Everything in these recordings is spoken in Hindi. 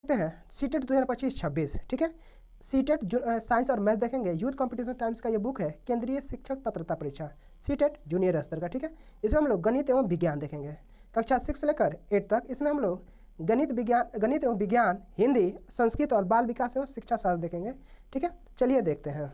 देखते हैं सीटेट 2025-26, ठीक है। सीटेट साइंस और मैथ देखेंगे। यूथ कंपटीशन टाइम्स का ये बुक है, केंद्रीय शिक्षक पात्रता परीक्षा सीटेट जूनियर स्तर का, ठीक है। इसमें हम लोग गणित एवं विज्ञान देखेंगे, कक्षा 6 से लेकर 8 तक। इसमें हम लोग गणित एवं विज्ञान, हिंदी, संस्कृत और बाल विकास एवं शिक्षा शास्त्र देखेंगे, ठीक है। चलिए देखते हैं।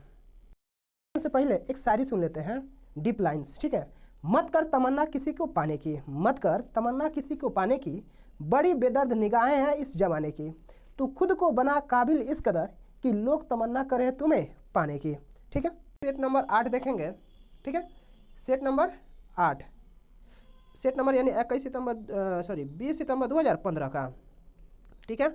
से पहले एक शायरी सुन लेते हैं, डीप लाइन्स, ठीक है। मत कर तमन्ना किसी को पाने की, मत कर तमन्ना किसी को पाने की, बड़ी बेदर्द निगाहें हैं इस जमाने की। तू खुद को बना काबिल इस कदर कि लोग तमन्ना करें तुम्हें पाने की, ठीक है। सेट नंबर 8 देखेंगे, ठीक है। सेट नंबर 8, सेट नंबर यानी 20 सितंबर 2015 का, ठीक है।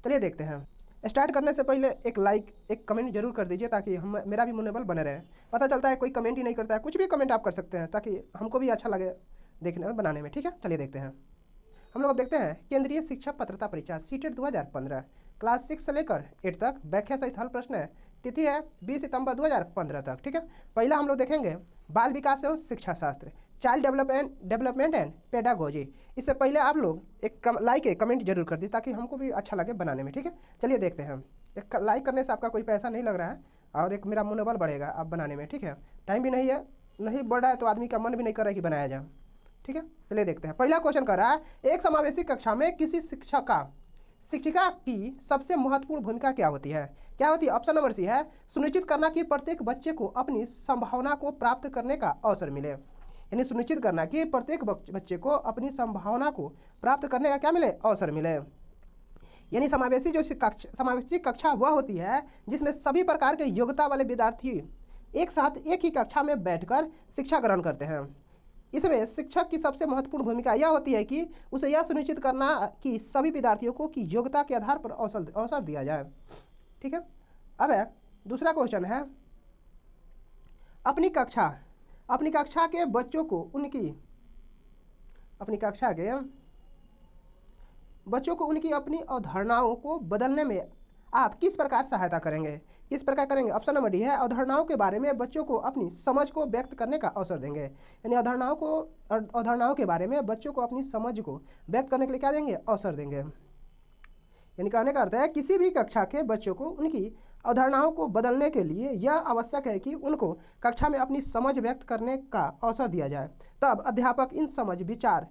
चलिए देखते हैं। स्टार्ट करने से पहले एक लाइक, एक कमेंट जरूर कर दीजिए ताकि हम मेरा भी मनोबल बने रहे। पता चलता है कोई कमेंट ही नहीं करता है, कुछ भी कमेंट आप कर सकते हैं ताकि हमको भी अच्छा लगे देखने में, बनाने में, ठीक है। चलिए देखते हैं। हम लोग अब देखते हैं केंद्रीय शिक्षक पात्रता परीक्षा सीटेट 2015 क्लास 6 से लेकर 8 तक। व्याख्या सहित हल प्रश्न है। तिथि है 20 सितंबर 2015 तक, ठीक है। पहला हम लोग देखेंगे बाल विकास एवं शिक्षा शास्त्र, चाइल्ड डेवलपमेंट एंड पेडागोजी। इससे पहले आप लोग एक लाइक है कमेंट जरूर कर दी ताकि हमको भी अच्छा लगे बनाने में, ठीक है। चलिए देखते हैं। एक लाइक करने से आपका कोई पैसा नहीं लग रहा है और एक मेरा मनोबल बढ़ेगा आप बनाने में, ठीक है। टाइम भी नहीं है, नहीं बढ़ रहा है तो आदमी का मन भी नहीं कर रहा है कि बनाया जाए, ठीक है। चलिए देखते हैं। पहला क्वेश्चन कर रहा है, एक समावेशी कक्षा में किसी शिक्षिका की सबसे महत्वपूर्ण भूमिका क्या होती है? क्या होती है? ऑप्शन नंबर सी है सुनिश्चित करना कि प्रत्येक बच्चे को अपनी संभावना को प्राप्त करने का अवसर मिले, यानी सुनिश्चित करना कि प्रत्येक बच्चे को अपनी संभावना को प्राप्त करने का क्या मिले? अवसर मिले। यानी समावेशी कक्षा वह होती है जिसमें सभी प्रकार के योग्यता वाले विद्यार्थी एक साथ एक ही कक्षा में बैठकर शिक्षा ग्रहण करते हैं। इसमें शिक्षक की सबसे महत्वपूर्ण भूमिका यह होती है कि उसे यह सुनिश्चित करना कि सभी विद्यार्थियों को की योग्यता के आधार पर अवसर दिया जाए, ठीक है। अब है दूसरा क्वेश्चन है, अपनी कक्षा के बच्चों को उनकी अपनी अवधारणाओं को बदलने में आप किस प्रकार सहायता करेंगे? किस प्रकार करेंगे? ऑप्शन नंबर डी है अवधारणाओं के बारे में बच्चों को अपनी समझ को व्यक्त करने का अवसर देंगे, यानी अवधारणाओं के बारे में बच्चों को अपनी समझ को व्यक्त करने के लिए क्या देंगे? अवसर देंगे। यानी कहने का अर्थ है किसी भी कक्षा के बच्चों को उनकी अवधारणाओं को बदलने के लिए यह आवश्यक है कि उनको कक्षा में अपनी समझ व्यक्त करने का अवसर दिया जाए। तब अध्यापक इन समझ विचार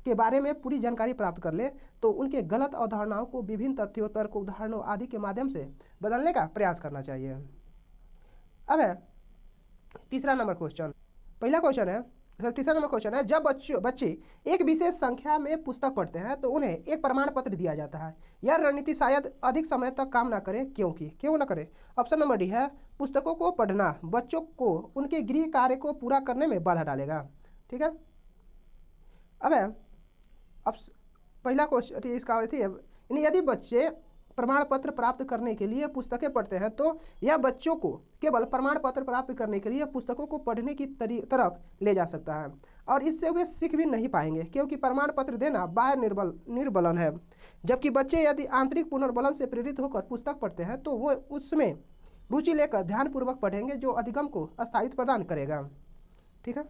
के बारे में पूरी जानकारी प्राप्त कर ले तो उनके गलत अवधारणाओं को विभिन्न तथ्यों, तर्क, उदाहरणों आदि के माध्यम से बदलने का प्रयास करना चाहिए। अब है तीसरा नंबर क्वेश्चन। पहला क्वेश्चन है, तीसरा नंबर क्वेश्चन है, जब बच्चे एक विशेष संख्या में पुस्तक पढ़ते हैं तो उन्हें एक प्रमाण पत्र दिया जाता है। यह रणनीति शायद अधिक समय तक काम ना करे, क्यों ना करे? ऑप्शन नंबर डी है पुस्तकों को पढ़ना बच्चों को उनके गृह कार्य को पूरा करने में बाधा डालेगा, ठीक है। अब है पहला क्वेश्चन इसका यानी यदि बच्चे प्रमाण पत्र प्राप्त करने के लिए पुस्तकें पढ़ते हैं तो यह बच्चों को केवल प्रमाण पत्र प्राप्त करने के लिए पुस्तकों को पढ़ने की तरफ ले जा सकता है और इससे वे सीख भी नहीं पाएंगे, क्योंकि प्रमाण पत्र देना बाह्य निर्बलन है। जबकि बच्चे यदि आंतरिक पुनर्बलन से प्रेरित होकर पुस्तक पढ़ते हैं तो वो उसमें रुचि लेकर ध्यानपूर्वक पढ़ेंगे, जो अधिगम को स्थायित्व प्रदान करेगा, ठीक है।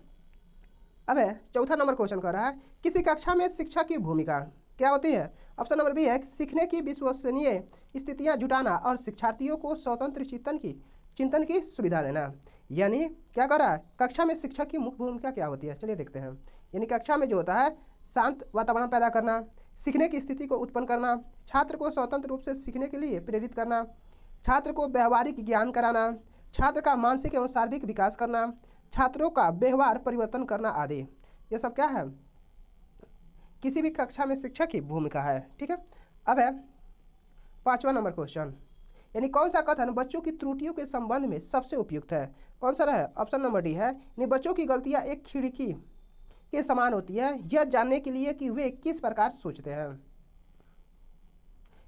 अब है चौथा नंबर क्वेश्चन कर रहा है, किसी कक्षा में शिक्षा की भूमिका क्या होती है? ऑप्शन नंबर बी है सीखने की विश्वसनीय स्थितियां जुटाना और शिक्षार्थियों को स्वतंत्र चिंतन की सुविधा देना। यानी क्या कर रहा है, कक्षा में शिक्षक की मुख्य भूमिका क्या होती है? चलिए देखते हैं। यानी कक्षा में जो होता है शांत वातावरण पैदा करना, सीखने की स्थिति को उत्पन्न करना, छात्र को स्वतंत्र रूप से सीखने के लिए प्रेरित करना, छात्र को व्यवहारिक ज्ञान कराना, छात्र का मानसिक एवं शारीरिक विकास करना, छात्रों का व्यवहार परिवर्तन करना आदि। ये सब क्या है? किसी भी कक्षा में शिक्षक की भूमिका है, ठीक है। अब है पांचवा नंबर क्वेश्चन, यानी कौन सा कथन बच्चों की त्रुटियों के संबंध में सबसे उपयुक्त है? कौन सा है? ऑप्शन नंबर डी है, यानी बच्चों की गलतियां एक खिड़की के समान होती है, यह जानने के लिए कि वे किस प्रकार सोचते हैं।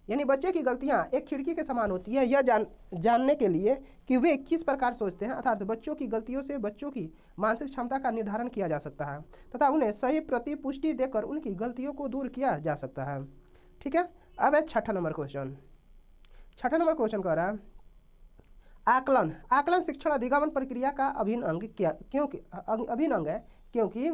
यानी बच्चे की गलतियां एक खिड़की के समान होती है, यह जानने के लिए कि वे किस प्रकार सोचते हैं, अर्थात बच्चों की गलतियों से बच्चों की मानसिक क्षमता का निर्धारण किया जा सकता है तथा उन्हें सही प्रतिपुष्टि देकर उनकी गलतियों को दूर किया जा सकता है, ठीक है। अब है छठा नंबर क्वेश्चन। छठा नंबर क्वेश्चन कह रहा है, आकलन शिक्षण अधिगमन प्रक्रिया का अभिन्न अंग अभिन्न अंग है, क्योंकि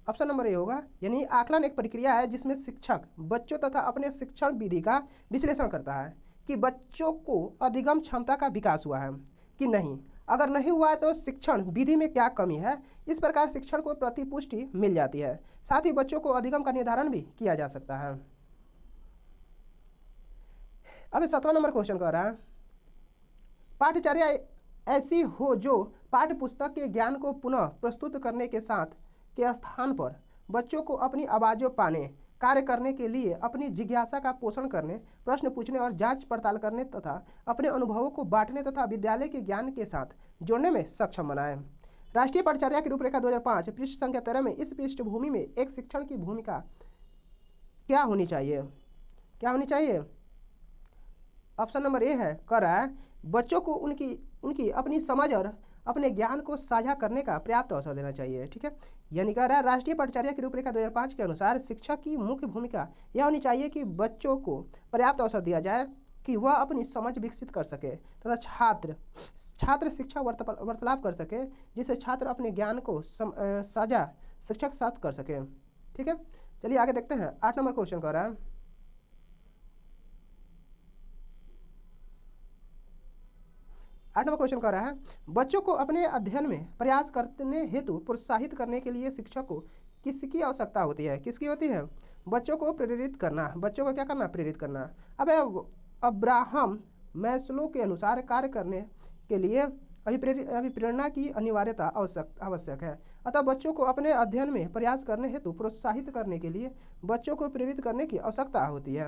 ऑप्शन नंबर ए होगा। यानी आकलन एक प्रक्रिया है जिसमें शिक्षक बच्चों तथा अपने शिक्षण विधि का विश्लेषण करता है कि बच्चों को अधिगम क्षमता का विकास हुआ है कि नहीं। अगर नहीं हुआ है तो शिक्षण विधि में क्या कमी है। इस प्रकार शिक्षण को प्रतिपुष्टि मिल जाती है। साथ ही बच्चों को अधिगम का निर्धारण भी किया जा सकता है। अब 7वां नंबर क्वेश्चन कह रहा है, पाठ्यचर्या ऐसी हो जो पाठ्य पुस्तक के ज्ञान को पुनः प्रस्तुत करने के साथ के स्थान पर बच्चों को अपनी आवाज़ों पाने, कार्य करने के लिए अपनी जिज्ञासा का पोषण करने, प्रश्न पूछने और जांच पड़ताल करने तथा अपने अनुभवों को बांटने तथा विद्यालय के ज्ञान के साथ जोड़ने में सक्षम बनाए। राष्ट्रीय पाठ्यचर्या की रूपरेखा 2005 पृष्ठ संख्या 13 में इस पृष्ठभूमि में एक शिक्षण की भूमिका क्या होनी चाहिए? क्या होनी चाहिए? ऑप्शन नंबर ए है, कर रहा है बच्चों को उनकी उनकी अपनी समझ और अपने ज्ञान को साझा करने का पर्याप्त अवसर देना चाहिए। ठीक है, यानी कह रहा है राष्ट्रीय पाठ्यचर्या की रूपरेखा 2005 के अनुसार शिक्षक की मुख्य भूमिका यह होनी चाहिए कि बच्चों को पर्याप्त अवसर दिया जाए कि वह अपनी समझ विकसित कर सके तथा छात्र शिक्षा वार्तालाप कर सके, जिससे छात्र अपने ज्ञान को साझा शिक्षक के साथ कर सके। ठीक है, चलिए आगे देखते हैं। 8 नंबर क्वेश्चन कह रहा है, 8 नंबर क्वेश्चन कह रहा है बच्चों को अपने अध्ययन में प्रयास करने हेतु प्रोत्साहित करने के लिए शिक्षक को किसकी आवश्यकता होती है? किसकी होती है? बच्चों को प्रेरित करना। बच्चों को क्या करना? प्रेरित करना। अब अब्राहम मैस्लो के अनुसार कार्य करने के लिए अभिप्रेरणा की अनिवार्यता आवश्यक है। अतः बच्चों को अपने अध्ययन में प्रयास करने हेतु प्रोत्साहित करने के लिए बच्चों को प्रेरित करने की आवश्यकता होती है।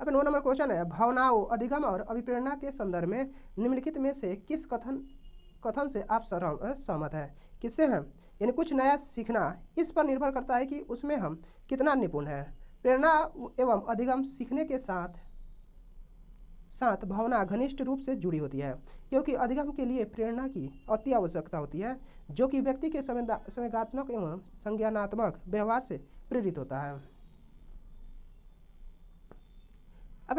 अब 9 नंबर क्वेश्चन है, भावनाओं, अधिगम और अभिप्रेरणा के संदर्भ में निम्नलिखित में से किस कथन से आप सहमत हैं? किससे हैं? यानी कुछ नया सीखना इस पर निर्भर करता है कि उसमें हम कितना निपुण हैं। प्रेरणा एवं अधिगम सीखने के साथ साथ भावना घनिष्ठ रूप से जुड़ी होती है, क्योंकि अधिगम के लिए प्रेरणा की अति आवश्यकता होती है, जो कि व्यक्ति के संवेगात्मक एवं संज्ञानात्मक व्यवहार से प्रेरित होता है। अब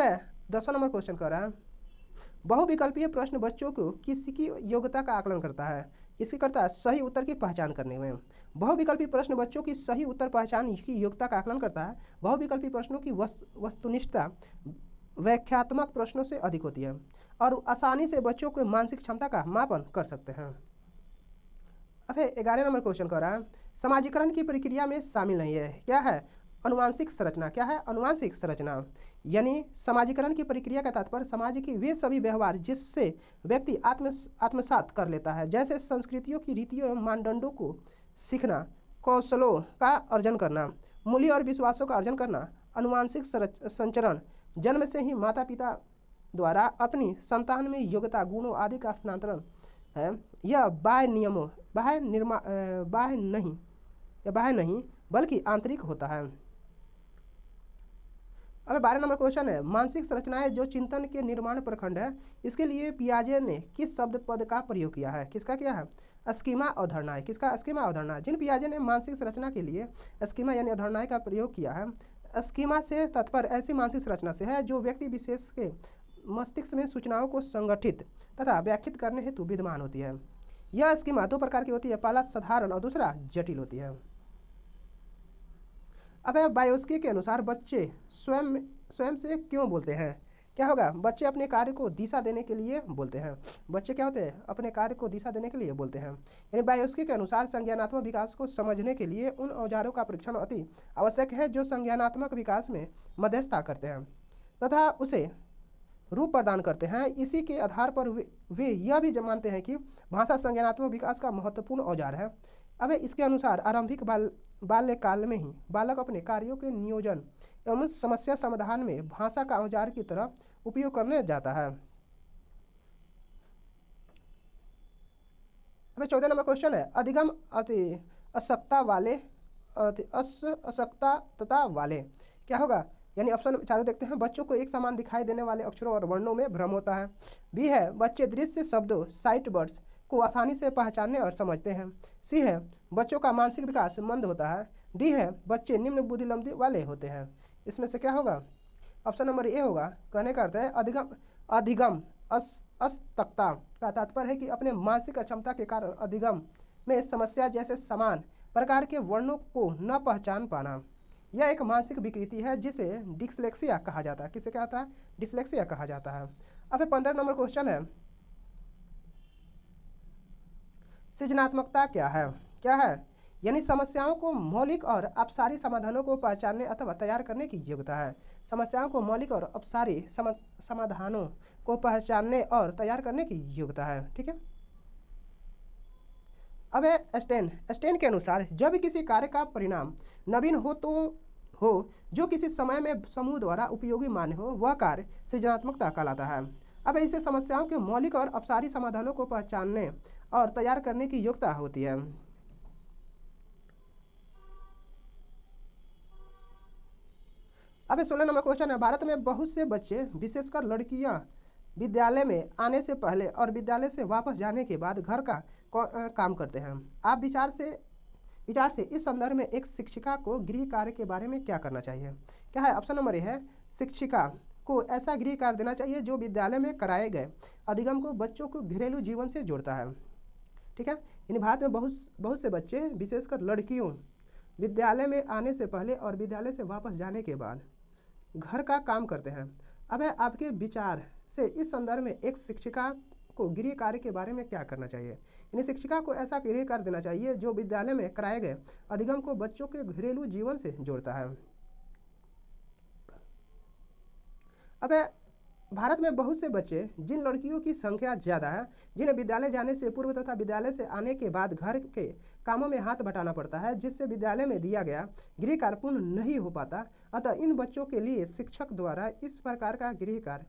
10वां नंबर क्वेश्चन कर रहा है, बहुविकल्पीय प्रश्न बच्चों को किसकी योग्यता का आकलन करता है? किसकी करता है? सही उत्तर की पहचान करने में। बहुविकल्पी प्रश्न बच्चों की सही उत्तर पहचान की योग्यता का आकलन करता है। बहुविकल्पी प्रश्नों की वस्तुनिष्ठता व्याख्यात्मक प्रश्नों से अधिक होती है और आसानी से बच्चों को मानसिक क्षमता का मापन कर सकते हैं। अब 11 नंबर क्वेश्चन कर रहा है, समाजीकरण की प्रक्रिया में शामिल नहीं है। क्या है? अनुवांशिक संरचना। क्या है? अनुवांशिक संरचना। यानी समाजीकरण की प्रक्रिया का तात्पर्य समाज के वे सभी व्यवहार जिससे व्यक्ति आत्मसात कर लेता है, जैसे संस्कृतियों की रीतियों एवं मानदंडों को सीखना, कौशलों का अर्जन करना, मूल्य और विश्वासों का अर्जन करना। अनुवांशिक संचरण जन्म से ही माता पिता द्वारा अपनी संतान में योग्यता, गुणों आदि का स्थानांतरण है। यह बाह्य नहीं बल्कि आंतरिक होता है। अब 12 नंबर क्वेश्चन है, मानसिक संरचनाएं जो चिंतन के निर्माण प्रखंड है, इसके लिए पियाजे ने किस शब्द पद का प्रयोग किया है? किसका किया है? स्कीमा अवधारणाएं। किसका? स्कीमा अवधारणा। जिन पियाजे ने मानसिक संरचना के लिए स्कीमा यानी अवधारणाएं का प्रयोग किया है, स्कीमा से तात्पर्य ऐसी मानसिक संरचना से है जो व्यक्ति विशेष के मस्तिष्क में सूचनाओं को संगठित तथा व्याख्यात करने हेतु विद्यमान होती है। यह स्कीमा 2 प्रकार की होती है, पहला साधारण और दूसरा जटिल होती है। अब बायोस्की के अनुसार बच्चे स्वयं से क्यों बोलते हैं? क्या होगा? बच्चे अपने कार्य को दिशा देने के लिए बोलते हैं। बच्चे क्या होते हैं? अपने कार्य को दिशा देने के लिए बोलते हैं। यानी बायोस्की के अनुसार संज्ञानात्मक विकास को समझने के लिए उन औजारों का परीक्षण अति आवश्यक है जो संज्ञानात्मक विकास में मध्यस्थता करते हैं तथा उसे रूप प्रदान करते हैं। इसी के आधार पर वे यह भी मानते हैं कि भाषा संज्ञानात्मक विकास का महत्वपूर्ण औजार है। अब इसके अनुसार आरंभिक बाल्यकाल में ही बालक अपने कार्यों के नियोजन एवं समस्या समाधान में भाषा का औजार की तरह उपयोग करने जाता है। अब 14 नंबर क्वेश्चन है, अधिगम असक्ता वाले। क्या होगा? यानी ऑप्शन चारों देखते हैं। बच्चों को एक समान दिखाई देने वाले अक्षरों और वर्णों में भ्रम होता है। बी है, बच्चे दृश्य शब्दों साइट वर्ड्स को आसानी से पहचानने और समझते हैं। सी है, बच्चों का मानसिक विकास मंद होता है। डी है, बच्चे निम्न बुद्धिलब्धि वाले होते हैं। इसमें से क्या होगा? ऑप्शन नंबर ए होगा। कहने का अर्थ है अधिगम असक्ता का तात्पर्य है कि अपने मानसिक अक्षमता के कारण अधिगम में समस्या जैसे समान प्रकार के वर्णों को न पहचान पाना, यह एक मानसिक विकृति है जिसे डिस्लेक्सिया कहा जाता है। किसे कहता है? डिस्लेक्सिया कहा जाता है। अब 15 नंबर क्वेश्चन है, सृजनात्मकता क्या है? क्या है? यानी समस्याओं को मौलिक और अपसारी समाधानों को पहचानने अथवा तैयार करने की योग्यता है। समस्याओं को मौलिक और अपसारी समाधानों को पहचानने और तैयार करने की योग्यता है। ठीक है। अब है स्टेन के अनुसार जब किसी कार्य का परिणाम नवीन हो जो किसी समय में समूह द्वारा उपयोगी मान्य हो, वह कार्य सृजनात्मकता कहलाता है। अब इसे समस्याओं के मौलिक और अपसारी समाधानों को पहचानने और तैयार करने की योग्यता होती है। अब 16 नंबर क्वेश्चन है, भारत में बहुत से बच्चे विशेषकर लड़कियां विद्यालय में आने से पहले और विद्यालय से वापस जाने के बाद घर का काम करते हैं। आप विचार से इस संदर्भ में एक शिक्षिका को गृह कार्य के बारे में क्या करना चाहिए? क्या है? ऑप्शन नंबर ए है, शिक्षिका को ऐसा गृह कार्य देना चाहिए जो विद्यालय में कराए गए अधिगम को बच्चों को घरेलू जीवन से जोड़ता है। ठीक है। यानी भारत में बहुत से बच्चे विशेषकर लड़कियों विद्यालय में आने से पहले और विद्यालय से वापस जाने के बाद घर का काम करते हैं। अब है आपके विचार से इस संदर्भ में एक शिक्षिका को गृह कार्य के बारे में क्या करना चाहिए? यानी शिक्षिका को ऐसा गृह कार्य देना चाहिए जो विद्यालय में कराए गए अधिगम को बच्चों के घरेलू जीवन से जोड़ता है। अब है भारत में बहुत से बच्चे जिन लड़कियों की संख्या ज़्यादा है जिन्हें विद्यालय जाने से पूर्व तथा विद्यालय से आने के बाद घर के कामों में हाथ बटाना पड़ता है, जिससे विद्यालय में दिया गया गृह कार्य पूर्ण नहीं हो पाता। अतः इन बच्चों के लिए शिक्षक द्वारा इस प्रकार का गृह कार्य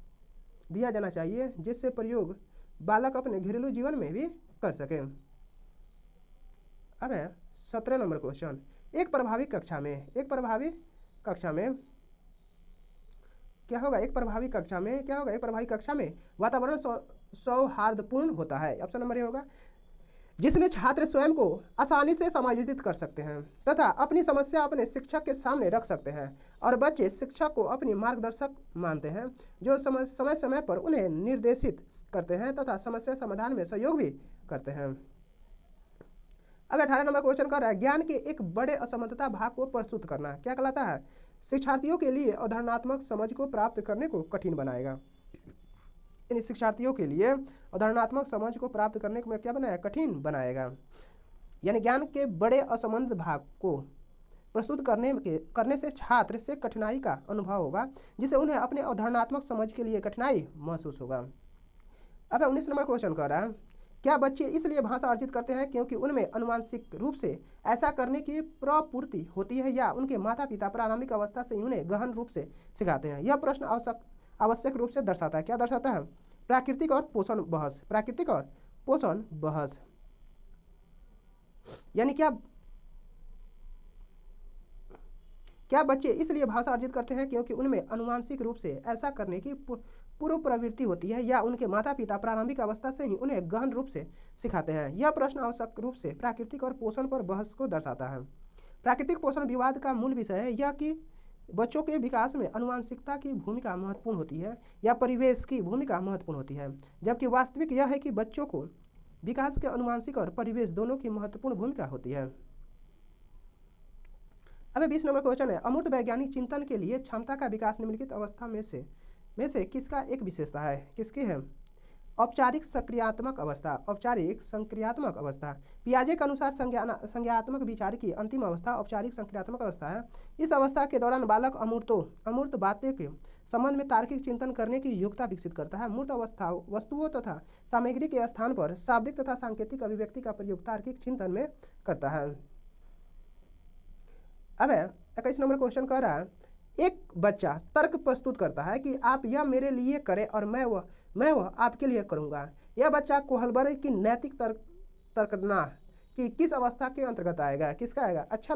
दिया जाना चाहिए जिससे प्रयोग बालक अपने घरेलू जीवन में भी कर सके। अब है 17 नंबर क्वेश्चन, एक प्रभावी कक्षा में क्या होगा? एक प्रभावी कक्षा में वातावरण सौहार्दपूर्ण होता है। ऑप्शन नंबर ए होगा, जिसमें छात्र स्वयं को आसानी से समायोजित कर सकते हैं तथा अपनी समस्या अपने शिक्षक के सामने रख सकते हैं और बच्चे शिक्षक को अपनी मार्गदर्शक मानते हैं जो समय समय पर उन्हें निर्देशित करते हैं तथा समस्या समाधान में सहयोग भी करते हैं। अब 18 नंबर क्वेश्चन कर रहा है, ज्ञान के एक बड़े असमर्थता भाग को प्रस्तुत करना क्या कहलाता है? शिक्षार्थियों के लिए अवधारणात्मक समझ को प्राप्त करने को कठिन बनाएगा। इन शिक्षार्थियों के लिए अवधारणात्मक समझ को प्राप्त करने में क्या बनाएगा? कठिन बनाएगा। यानी ज्ञान के बड़े असंबद्ध भाग को प्रस्तुत करने से छात्र से कठिनाई का अनुभव होगा जिससे उन्हें अपने अवधारणात्मक समझ के लिए कठिनाई महसूस होगा। अब 19 नंबर क्वेश्चन कर रहा है, क्या बच्चे इसलिए भाषा अर्जित करते हैं क्योंकि उनमें अनुवांशिक रूप से ऐसा करने की प्रपूर्ति होती है या उनके माता पिता प्रारंभिक अवस्था से उन्हें गहन रूप से सिखाते हैं? यह प्रश्न आवश्यक रूप से दर्शाता है, क्या दर्शाता है? प्राकृतिक और पोषण बहस। यानी क्या बच्चे इसलिए भाषा अर्जित करते हैं क्योंकि उनमें अनुवांशिक रूप से ऐसा करने की पूर्व प्रवृत्ति होती है या उनके माता पिता प्रारंभिक अवस्था से ही उन्हें गहन रूप से सिखाते हैं? यह प्रश्न आवश्यक रूप से प्राकृतिक और पोषण पर बहस को दर्शाता है। प्राकृतिक पोषण विवाद का मूल विषय है यह कि बच्चों के विकास में अनुवांशिकता की भूमिका महत्वपूर्ण होती है या परिवेश की भूमिका महत्वपूर्ण होती है, जबकि वास्तविक यह है कि बच्चों को विकास के अनुवांशिक और परिवेश दोनों की महत्वपूर्ण भूमिका होती है। अब 20 नंबर क्वेश्चन है, अमूर्त वैज्ञानिक चिंतन के लिए क्षमता का विकास निम्नलिखित अवस्था में से किसका एक विशेषता है? किसकी है? औपचारिक सक्रियात्मक अवस्था। पियाजे के अनुसार संज्ञानात्मक विचार की अंतिम अवस्था औपचारिक सक्रियात्मक अवस्था है। इस अवस्था के दौरान बालक अमूर्त बातें के संबंध में तार्किक चिंतन करने की योग्यता विकसित करता है। मूर्त अवस्था वस्तुओं तथा सामग्री के स्थान पर शाब्दिक तथा सांकेतिक अभिव्यक्ति का प्रयोग तार्किक चिंतन में करता है। अब 21 नंबर क्वेश्चन कह रहा है, एक बच्चा तर्क प्रस्तुत करता है कि आप यह मेरे लिए करें और मैं वह आपके लिए करूंगा। यह बच्चा कोहलबर की नैतिक तर्कना कि किस अवस्था के अंतर्गत आएगा? किसका आएगा? अच्छा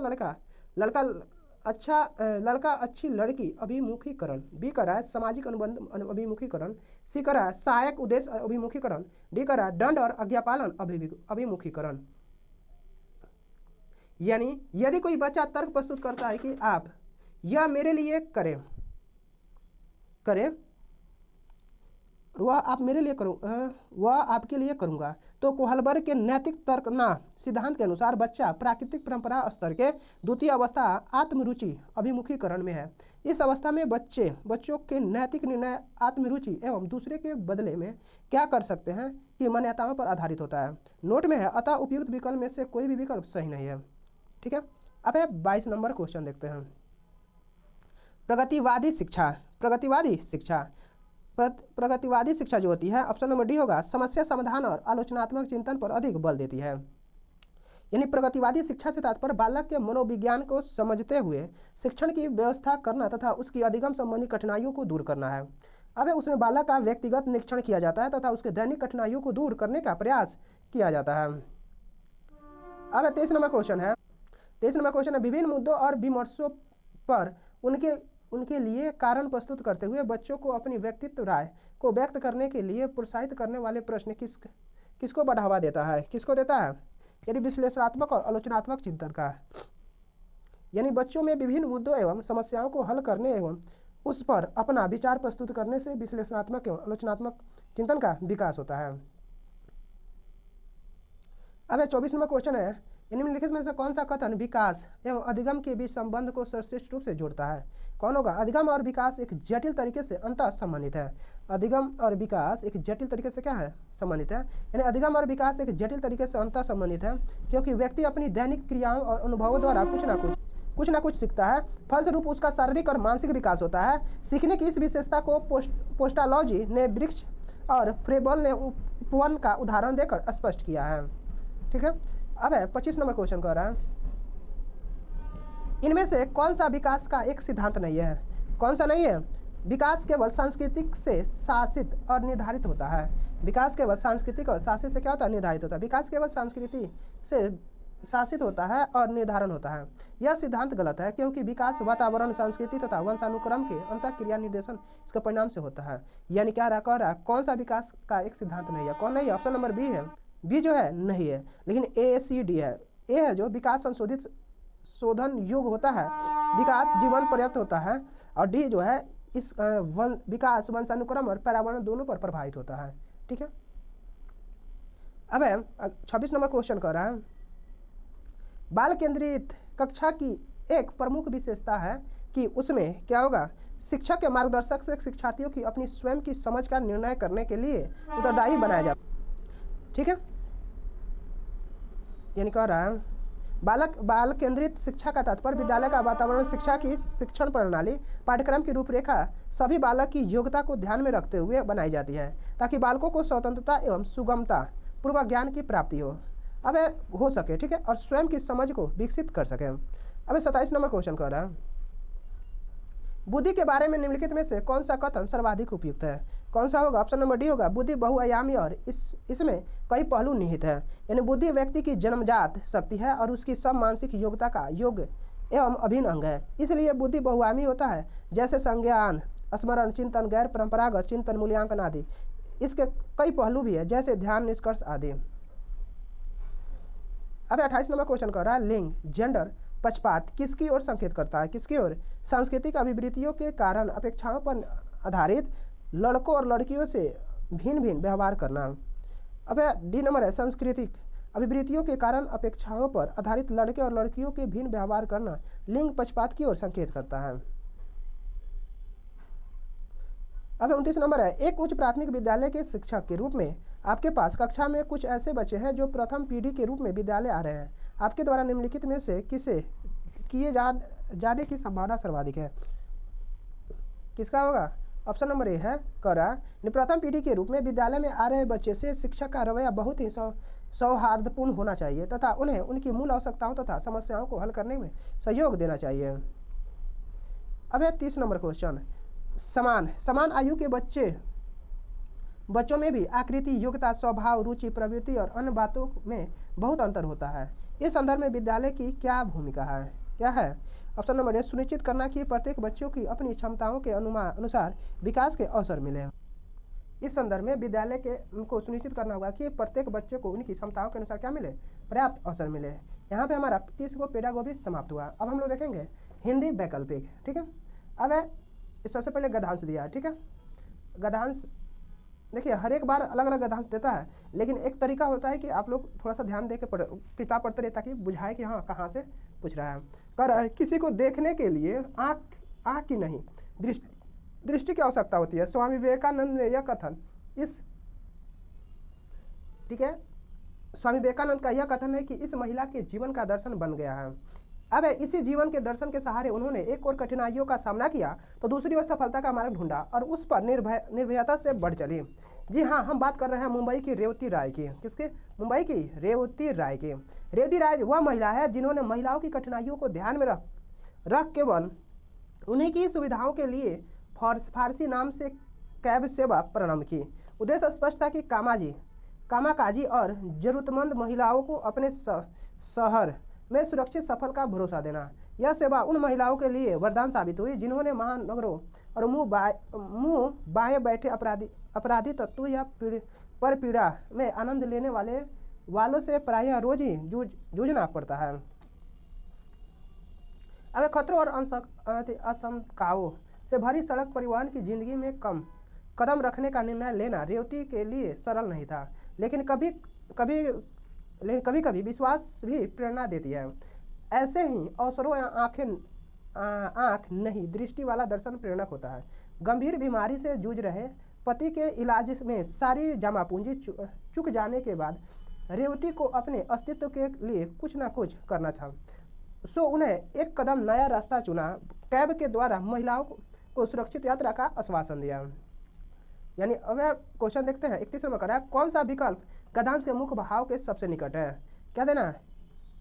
लड़का अच्छी लड़की अभिमुखीकरण। बी करा है सामाजिक अनुबंध अभिमुखीकरण। सी करा है सहायक उद्देश्य अभिमुखीकरण। डी करा है दंड और आज्ञापालन अभिमुखीकरण। यानी यदि कोई बच्चा तर्क प्रस्तुत करता है कि आप यह मेरे लिए करें वह आप मेरे लिए करूँ वह आपके लिए करूँगा। तो कोहलबर्ग के नैतिक तर्कना सिद्धांत के अनुसार बच्चा प्राकृतिक परंपरा स्तर के द्वितीय अवस्था आत्मरुचि अभिमुखीकरण में है। इस अवस्था में बच्चों के नैतिक निर्णय आत्मरुचि एवं दूसरे के बदले में क्या कर सकते हैं कि मान्यताओं पर आधारित होता है। नोट में है, अतः उपयुक्त विकल्प में से कोई भी विकल्प सही नहीं है। ठीक है, अब है 22 नंबर क्वेश्चन देखते हैं। प्रगतिवादी शिक्षा। प्रगतिवादी शिक्षा जो होती है, ऑप्शन नंबर डी होगा, समस्या समाधान और आलोचनात्मक चिंतन पर अधिक बल देती है। यानी प्रगतिवादी शिक्षा से तात्पर्य बालक के मनोविज्ञान को समझते हुए शिक्षण की व्यवस्था करना तथा उसकी अधिगम संबंधी कठिनाइयों को दूर करना है। अब उसमें बालक का व्यक्तिगत निरीक्षण किया जाता है तथा उसके दैनिक कठिनाइयों को दूर करने का प्रयास किया जाता है। अब 23 नंबर क्वेश्चन है। 23 नंबर क्वेश्चन है, विभिन्न मुद्दों और विमर्शों पर उनके लिए कारण प्रस्तुत करते हुए बच्चों को अपनी व्यक्तित्व राय को व्यक्त करने के लिए प्रोत्साहित करने वाले प्रश्न किसको बढ़ावा देता है, किसको देता है? यानी विश्लेषणात्मक और आलोचनात्मक चिंतन का। यानी बच्चों में विभिन्न मुद्दों एवं समस्याओं को हल करने एवं उस पर अपना विचार प्रस्तुत करने से विश्लेषणात्मक एवं आलोचनात्मक चिंतन का विकास होता है। अब 24 नंबर क्वेश्चन है, निम्नलिखित में से कौन सा कथन विकास एवं अधिगम के बीच संबंध को सर्वश्रेष्ठ रूप से जोड़ता है? कौन होगा? अधिगम और विकास एक जटिल तरीके से अंतः संबंधित है। अधिगम और विकास एक जटिल तरीके से क्या है? संबंधित है। यानी अधिगम और विकास एक जटिल तरीके से अंतः संबंधित है, क्योंकि व्यक्ति अपनी दैनिक क्रियाओं और अनुभवों द्वारा कुछ ना कुछ सीखता है। फलस्वरूप उसका शारीरिक और मानसिक विकास होता है। सीखने की इस विशेषता को पोस्टालॉजी ने वृक्ष और फ्रेबल ने उपवन का उदाहरण देकर स्पष्ट किया है। ठीक है, अब 25 नंबर क्वेश्चन कह रहा है, इनमें से कौन सा विकास का एक सिद्धांत नहीं है? कौन सा नहीं है? विकास केवल सांस्कृतिक से शासित और निर्धारित होता है। विकास केवल सांस्कृतिक और शासित से क्या होता है? निर्धारित होता है। विकास केवल संस्कृति से शासित होता है और निर्धारण होता है। यह सिद्धांत गलत है, क्योंकि विकास वातावरण, संस्कृति तथा वंशानुक्रम के अंतःक्रिया निर्देशन इसके परिणाम से होता है। यानी क्या कह रहा है, कौन सा विकास का एक सिद्धांत नहीं है? कौन नहीं है? ऑप्शन नंबर बी है। बी जो है नहीं है, लेकिन ACD है। ए है जो विकास संशोधित शोधन युग होता है, विकास जीवन पर्याप्त होता है, और डी जो है इस विकास वंशानुक्रम और पर्यावरण दोनों पर प्रभावित होता है। ठीक है, अब 26 नंबर क्वेश्चन कर रहा है, बाल केंद्रित कक्षा की एक प्रमुख विशेषता है कि उसमें क्या होगा? शिक्षक के मार्गदर्शक से शिक्षार्थियों की अपनी स्वयं की समझ का निर्णय करने के लिए उत्तरदायी बनाया जाता है। ठीक है, यानी कह रहा है बाल केंद्रित शिक्षा का तात्पर्य विद्यालय का वातावरण, शिक्षा की शिक्षण प्रणाली, पाठ्यक्रम की रूपरेखा सभी बालक की योग्यता को ध्यान में रखते हुए बनाई जाती है, ताकि बालकों को स्वतंत्रता एवं सुगमता पूर्वक ज्ञान की प्राप्ति हो सके। ठीक है, और स्वयं की समझ को विकसित कर सके। अब 27 नंबर क्वेश्चन कह रहा है, बुद्धि के बारे में निम्नलिखित में से कौन सा कथन सर्वाधिक उपयुक्त है? कौन सा होगा? ऑप्शन नंबर डी होगा, बुद्धि बहुआयामी और इसमें कई पहलू निहित है। यानी बुद्धि व्यक्ति की जन्मजात शक्ति है और उसकी सब मानसिक योग्यता का योग एवं अभिन्न अंग है। इसलिए बुद्धि बहुआयामी होता है, जैसे संज्ञान, स्मरण, चिंतन, गैर परंपरागत चिंतन, मूल्यांकन आदि। इसके कई पहलू भी है, जैसे ध्यान, निष्कर्ष आदि। अब 28 नंबर क्वेश्चन कर रहा है, लिंग, जेंडर, पक्षपात किसकी ओर संकेत करता है? किसकी ओर? सांस्कृतिक अभिवृत्तियों के कारण अपेक्षाओं पर आधारित लड़कों और लड़कियों से भिन्न भिन्न व्यवहार करना। अब डी नंबर है, सांस्कृतिक अभिवृत्तियों के कारण अपेक्षाओं पर आधारित लड़के और लड़कियों के भिन्न व्यवहार करना लिंग पक्षपात की ओर संकेत करता है। अब 29 नंबर है, एक उच्च प्राथमिक विद्यालय के शिक्षक के रूप में आपके पास कक्षा में कुछ ऐसे बच्चे हैं जो प्रथम पीढ़ी के रूप में विद्यालय आ रहे हैं। आपके द्वारा निम्नलिखित में से किसे किए जाने की संभावना सर्वाधिक है? किसका होगा? ऑप्शन नंबर ए है, करा प्रथम पीढ़ी के रूप में विद्यालय में आ रहे बच्चे से शिक्षक का रवैया बहुत ही सौहार्दपूर्ण होना चाहिए तथा उन्हें उनकी मूल आवश्यकताओं तथा समस्याओं को हल करने में सहयोग देना चाहिए। अब 30 नंबर क्वेश्चन, समान आयु के बच्चों में भी आकृति, योग्यता, स्वभाव, रुचि, प्रवृत्ति और अन्य बातों में बहुत अंतर होता है। इस संदर्भ में विद्यालय की क्या भूमिका है? क्या है? ऑप्शन नंबर ए, सुनिश्चित करना कि प्रत्येक बच्चों की अपनी क्षमताओं के अनुसार विकास के अवसर मिले। इस संदर्भ में विद्यालय के उनको सुनिश्चित करना होगा कि प्रत्येक बच्चे को उनकी क्षमताओं के अनुसार क्या मिले? पर्याप्त अवसर मिले। यहाँ पे हमारा 30 को पेडागोगी समाप्त हुआ। अब हम लोग देखेंगे हिंदी वैकल्पिक। ठीक है, अब सबसे पहले गद्यांश दिया है। ठीक है, गद्यांश देखिए हर एक बार अलग अलग गद्यांश देता है, लेकिन एक तरीका होता है कि आप लोग थोड़ा सा ध्यान दे के किताब पढ़ते रहे ताकि बुझाए कि हाँ कहाँ से पूछ रहा है। कह रहा है किसी को देखने के लिए आँख की नहीं दृष्टि की आवश्यकता होती है। स्वामी विवेकानंद ने यह कथन ठीक है, स्वामी विवेकानंद का यह कथन है कि इस महिला के जीवन का दर्शन बन गया है। अब इसी जीवन के दर्शन के सहारे उन्होंने एक और कठिनाइयों का सामना किया तो दूसरी ओर सफलता का मार्ग ढूंढा और उस पर निर्भयता से बढ़ चली। जी हाँ, हम बात कर रहे हैं मुंबई की रेवती राय की। किसके? मुंबई की रेवती राय की। रेवती राय वह महिला है जिन्होंने महिलाओं की कठिनाइयों को ध्यान में रख केवल उन्हीं की सुविधाओं के लिए फारसी नाम से कैब सेवा प्रारंभ की। उद्देश्य स्पष्ट था कि कामाकाजी और जरूरतमंद महिलाओं को अपने शहर में सुरक्षित सफल का भरोसा देना। यह सेवा उन महिलाओं के लिए वरदान साबित हुई जिन्होंने महानगरों और मुंह बाएं बैठे अपराधी तत्व या पीड़ा में आनंद लेने वालों से प्रायः रोज ही जूझना पड़ता है। अब खतरों और आशंकाओं से भरी सड़क परिवहन की जिंदगी में कदम रखने का निर्णय लेना रेवती के लिए सरल नहीं था, लेकिन कभी कभी विश्वास भी प्रेरणा देती है। ऐसे ही अवसरों आँख नहीं दृष्टि वाला दर्शन प्रेरक होता है। गंभीर बीमारी से जूझ रहे पति के इलाज में सारी जमा पूंजी चुक जाने के बाद रेवती को अपने अस्तित्व के लिए कुछ ना कुछ करना था। सो उन्हें एक कदम नया रास्ता चुना। कैब के द्वारा महिलाओं को सुरक्षित यात्रा का आश्वासन दिया। यानी अब क्वेश्चन देखते हैं 31 नंबर कर, कौन सा विकल्प गद्यांश के मुख्य भाव के सबसे निकट है? क्या देना है?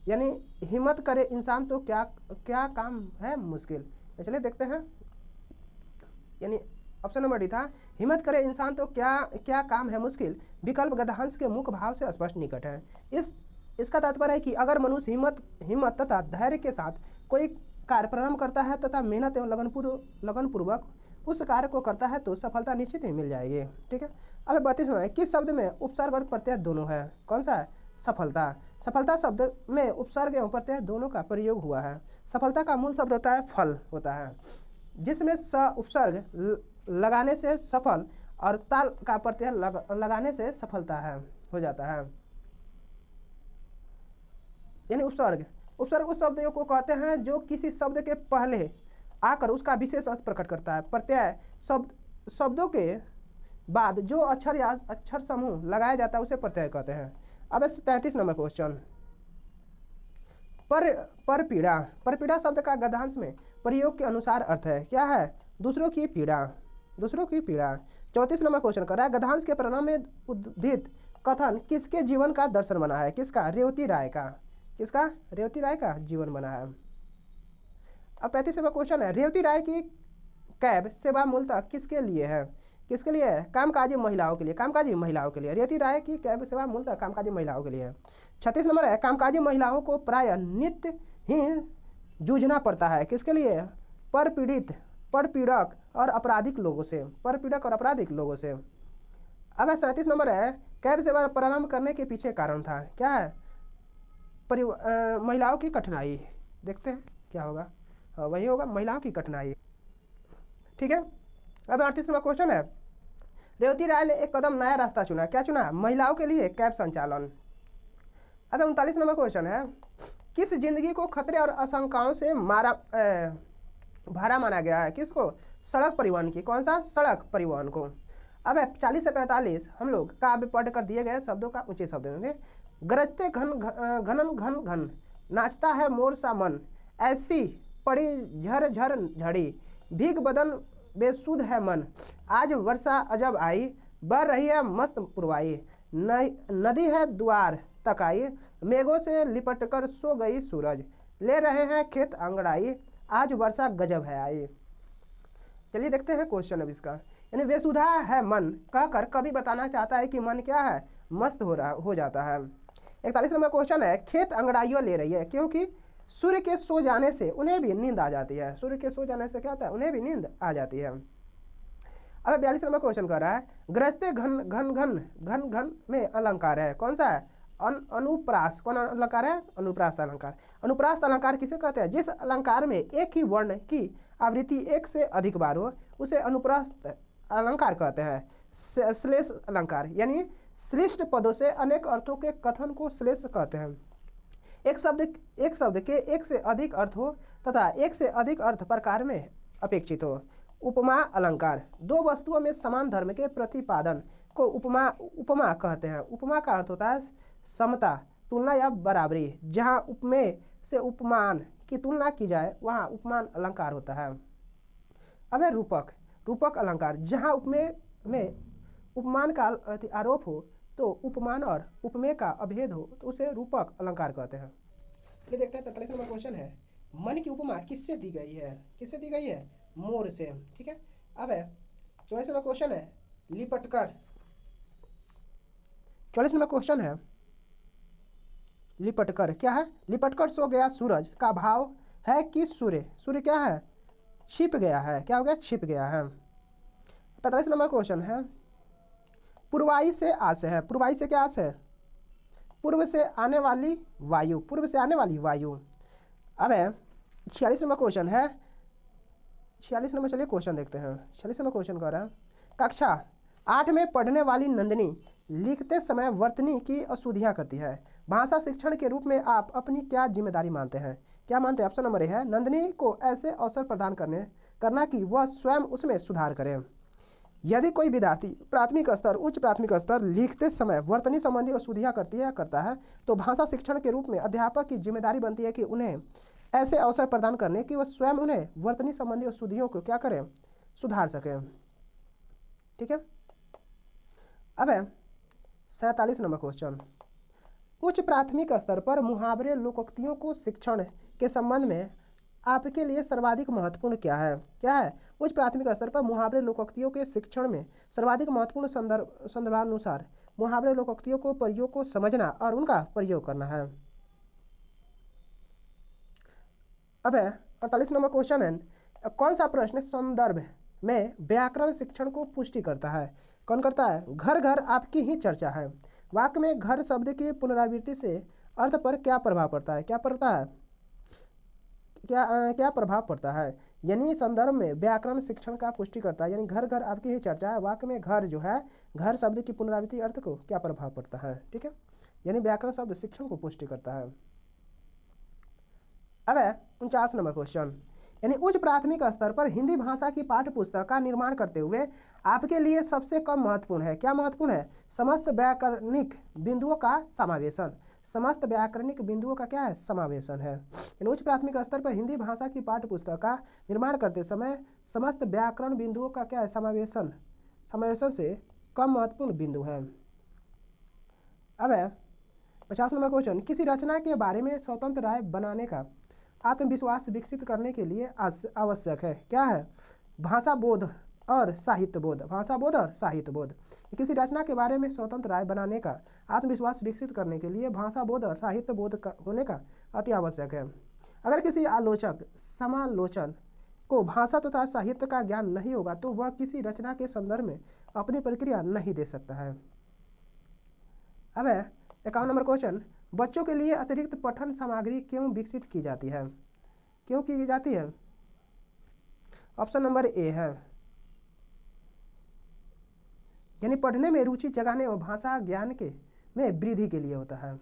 यानी हिम्मत करे इंसान तो क्या काम है मुश्किल। चलिए देखते हैं। यानी ऑप्शन नंबर डी था, हिम्मत करे इंसान तो क्या काम है मुश्किल विकल्प गद्यांश के मुख्य भाव से स्पष्ट निकट है। इसका तात्पर्य है कि अगर मनुष्य हिम्मत तथा धैर्य के साथ कोई कार्य प्रारंभ करता है तथा मेहनत एवं लगनपूर्वक उस कार्य को करता है तो सफलता निश्चित ही मिल जाएगी। ठीक है। अब 32वां है, किस शब्द में उपसर्ग और प्रत्यय दोनों है? कौन सा है? सफलता। सफलता शब्द में उपसर्ग एवं प्रत्यय दोनों का प्रयोग हुआ है। सफलता का मूल शब्द होता है फल होता है, जिसमें स उपसर्ग लगाने से सफल और ताल का प्रत्यय लगाने से सफलता है हो जाता है। यानी उपसर्ग उस शब्द को कहते हैं जो किसी शब्द के पहले आकर उसका विशेष अर्थ प्रकट करता है। प्रत्यय शब्दों के बाद जो अक्षर या अक्षर समूह लगाया जाता है उसे प्रत्यय कहते हैं। अब 33 नंबर क्वेश्चन, परपीड़ा शब्द का गद्यांश में प्रयोग के अनुसार अर्थ है। क्या है? दूसरों की पीड़ा। 34 नंबर क्वेश्चन कर रहा है, गद्यांश के प्रारंभ में उद्धृत कथन किसके जीवन का दर्शन बना है? किसका? रेवती राय का। किसका? रेवती राय का जीवन बना है। अब 35 नंबर क्वेश्चन है, रेवती राय की कैब सेवा मूलतः किसके लिए है? किसके लिए है? कामकाजी महिलाओं के लिए। कामकाजी महिलाओं के लिए रेवती राय की कैब सेवा मूलतः कामकाजी महिलाओं के लिए है। 36 नंबर है, कामकाजी महिलाओं को प्रायः नित्य ही जूझना पड़ता है। किसके लिए? परपीड़क और आपराधिक लोगों से। परपीड़क और आपराधिक लोगों से। अब 37 नंबर है, कैब सेवा प्रारंभ करने के पीछे कारण था। क्या है? महिलाओं की कठिनाई। देखते हैं क्या होगा। वही होगा, महिलाओं की कठिनाई। ठीक है। अब 38 नंबर क्वेश्चन है, रेवती राय ने एक कदम नया रास्ता चुना। क्या चुना? महिलाओं के लिए कैब संचालन। अब 39 नंबर क्वेश्चन है, किस जिंदगी को खतरे और आशंकाओं से भारा माना गया है? किसको? सड़क परिवहन की। कौन सा? सड़क परिवहन को। अब 40 से 45 हम लोग काव्य पढ़ कर दिए गए शब्दों का ऊंचे शब्द में, गरजते घन नाचता है मोर सा मन, ऐसी पड़ी झर झड़ी, भीग बदन बेसुध है मन, आज वर्षा अजब आई, बह रही है मस्त पुरवाई, नदी है द्वार तक आई, मेघों से लिपट कर सो गई सूरज, ले रहे हैं खेत अंगड़ाई, आज वर्षा गजब है आई। चलिए देखते हैं क्वेश्चन अब इसका। यानी बेसुधा है मन कहकर कवि बताना चाहता है कि मन क्या है? मस्त हो जाता है। 41 नंबर क्वेश्चन है, खेत अंगड़ाइयों ले रही है क्योंकि सूर्य के सो जाने से उन्हें भी नींद आ जाती है। सूर्य के सो जाने से क्या होता है? उन्हें भी नींद आ जाती है। अब 42 नंबर क्वेश्चन कर रहा है, गरजते घन में अलंकार है। कौन सा है? अनुप्रास। कौन अलंकार है? अनुप्रास अलंकार। अनुप्रास अलंकार किसे कहते हैं? जिस अलंकार में एक ही वर्ण की आवृत्ति एक से अधिक बार हो उसे अनुप्रास अलंकार कहते हैं। श्लेष अलंकार, यानी श्रेष्ठ पदों से अनेक अर्थों के कथन को श्लेष कहते हैं। एक शब्द के एक से अधिक अर्थ हो तथा एक से अधिक अर्थ प्रकार में अपेक्षित हो। उपमा अलंकार, दो वस्तुओं में समान धर्म के प्रतिपादन को उपमा कहते हैं। उपमा का अर्थ होता है समता, तुलना या बराबरी। जहाँ उपमेय से उपमान की तुलना की जाए वहाँ उपमान अलंकार होता है। अब है रूपक अलंकार, जहाँ उपमेय में उपमान का आरोप हो तो उपमान और उपमेय का अभेद हो तो उसे रूपक अलंकार कहते हैं। ये देखते हैं 43 नंबर क्वेश्चन है, मन की उपमा किससे दी गई है? किससे दी गई है? मोर से। ठीक है। अब है 44 नंबर क्वेश्चन है लिपटकर। 44 नंबर क्वेश्चन है लिपटकर क्या है? लिपटकर सो गया सूरज का भाव है कि सूर्य क्या है? छिप गया है। क्या हो गया? छिप गया है। 45 नंबर क्वेश्चन है पूर्वाई से आस है। पूर्वाई से क्या आस है? पूर्व से आने वाली वायु। पूर्व से आने वाली वायु। अब है 46 नंबर क्वेश्चन है 46 नंबर, चलिए क्वेश्चन देखते हैं। 46 नंबर क्वेश्चन कह रहा है कक्षा 8 में पढ़ने वाली नंदिनी लिखते समय वर्तनी की अशुद्धियाँ करती है। भाषा शिक्षण के रूप में आप अपनी क्या जिम्मेदारी मानते हैं? क्या मानते हैं? ऑप्शन नंबर ए है नंदिनी को ऐसे अवसर प्रदान करना कि वह स्वयं उसमें सुधार करे। यदि कोई विद्यार्थी प्राथमिक स्तर, उच्च प्राथमिक स्तर लिखते समय वर्तनी संबंधी अशुद्धियाँ करता है तो भाषा शिक्षण के रूप में अध्यापक की जिम्मेदारी बनती है कि उन्हें ऐसे अवसर प्रदान करने कि वह स्वयं उन्हें वर्तनी संबंधी अशुद्धियों को क्या करें? सुधार सकें। ठीक है। अब है 47 नंबर क्वेश्चन, उच्च प्राथमिक स्तर पर मुहावरे लोकोक्तियों को शिक्षण के संबंध में आपके लिए सर्वाधिक महत्वपूर्ण क्या है? क्या है? उच्च प्राथमिक स्तर पर मुहावरे लोकोक्तियों के शिक्षण में सर्वाधिक महत्वपूर्ण संदर्भानुसार मुहावरे लोकोक्तियों को प्रयोग को समझना और उनका प्रयोग करना है। अब है 48 नंबर क्वेश्चन है कौन सा प्रश्न संदर्भ में व्याकरण शिक्षण को पुष्टि करता है? कौन करता है? घर घर आपकी ही चर्चा है। वाक्य में घर शब्द की पुनरावृत्ति से अर्थ पर क्या प्रभाव पड़ता है? क्या पड़ता है? क्या प्रभाव पड़ता है? यानी संदर्भ में व्याकरण शिक्षण का पुष्टि करता है। यानी घर घर आपकी ही चर्चा है। वाक्य में घर जो है, घर शब्द की पुनरावृत्ति अर्थ को क्या प्रभाव पड़ता है? ठीक है। यानी व्याकरण शब्द शिक्षण को पुष्टि करता है। अब है 49 नंबर क्वेश्चन, यानी उच्च प्राथमिक स्तर पर हिंदी भाषा की पाठ्य पुस्तक का निर्माण करते हुए आपके लिए सबसे कम महत्वपूर्ण है? क्या महत्वपूर्ण है? समस्त व्याकरणिक बिंदुओं का समावेशन। समस्त व्याकरणिक बिंदुओं का क्या है? समावेशन है। यानी उच्च प्राथमिक स्तर पर हिंदी भाषा की पाठ्य पुस्तक का निर्माण करते समय समस्त व्याकरण बिंदुओं का क्या है? समावेशन से कम महत्वपूर्ण बिंदु है। अब है 50 नंबर क्वेश्चन, किसी रचना के बारे में स्वतंत्र राय बनाने का आत्मविश्वास विकसित करने के लिए आवश्यक है? क्या है? भाषा बोध और साहित्य बोध। भाषा बोध और साहित्य बोध। किसी रचना के बारे में स्वतंत्र राय बनाने का आत्मविश्वास विकसित करने के लिए भाषा बोध और साहित्य बोध का होने का अति आवश्यक है। अगर किसी आलोचक समालोचन को भाषा तथा साहित्य का ज्ञान नहीं होगा तो वह किसी रचना के संदर्भ में अपनी प्रतिक्रिया नहीं दे सकता है। अब है 51 नंबर क्वेश्चन, बच्चों के लिए अतिरिक्त पठन सामग्री क्यों विकसित की जाती है? क्यों की जाती है? ऑप्शन नंबर ए है, यानी पढ़ने में रुचि जगाने और भाषा ज्ञान में वृद्धि के लिए होता है।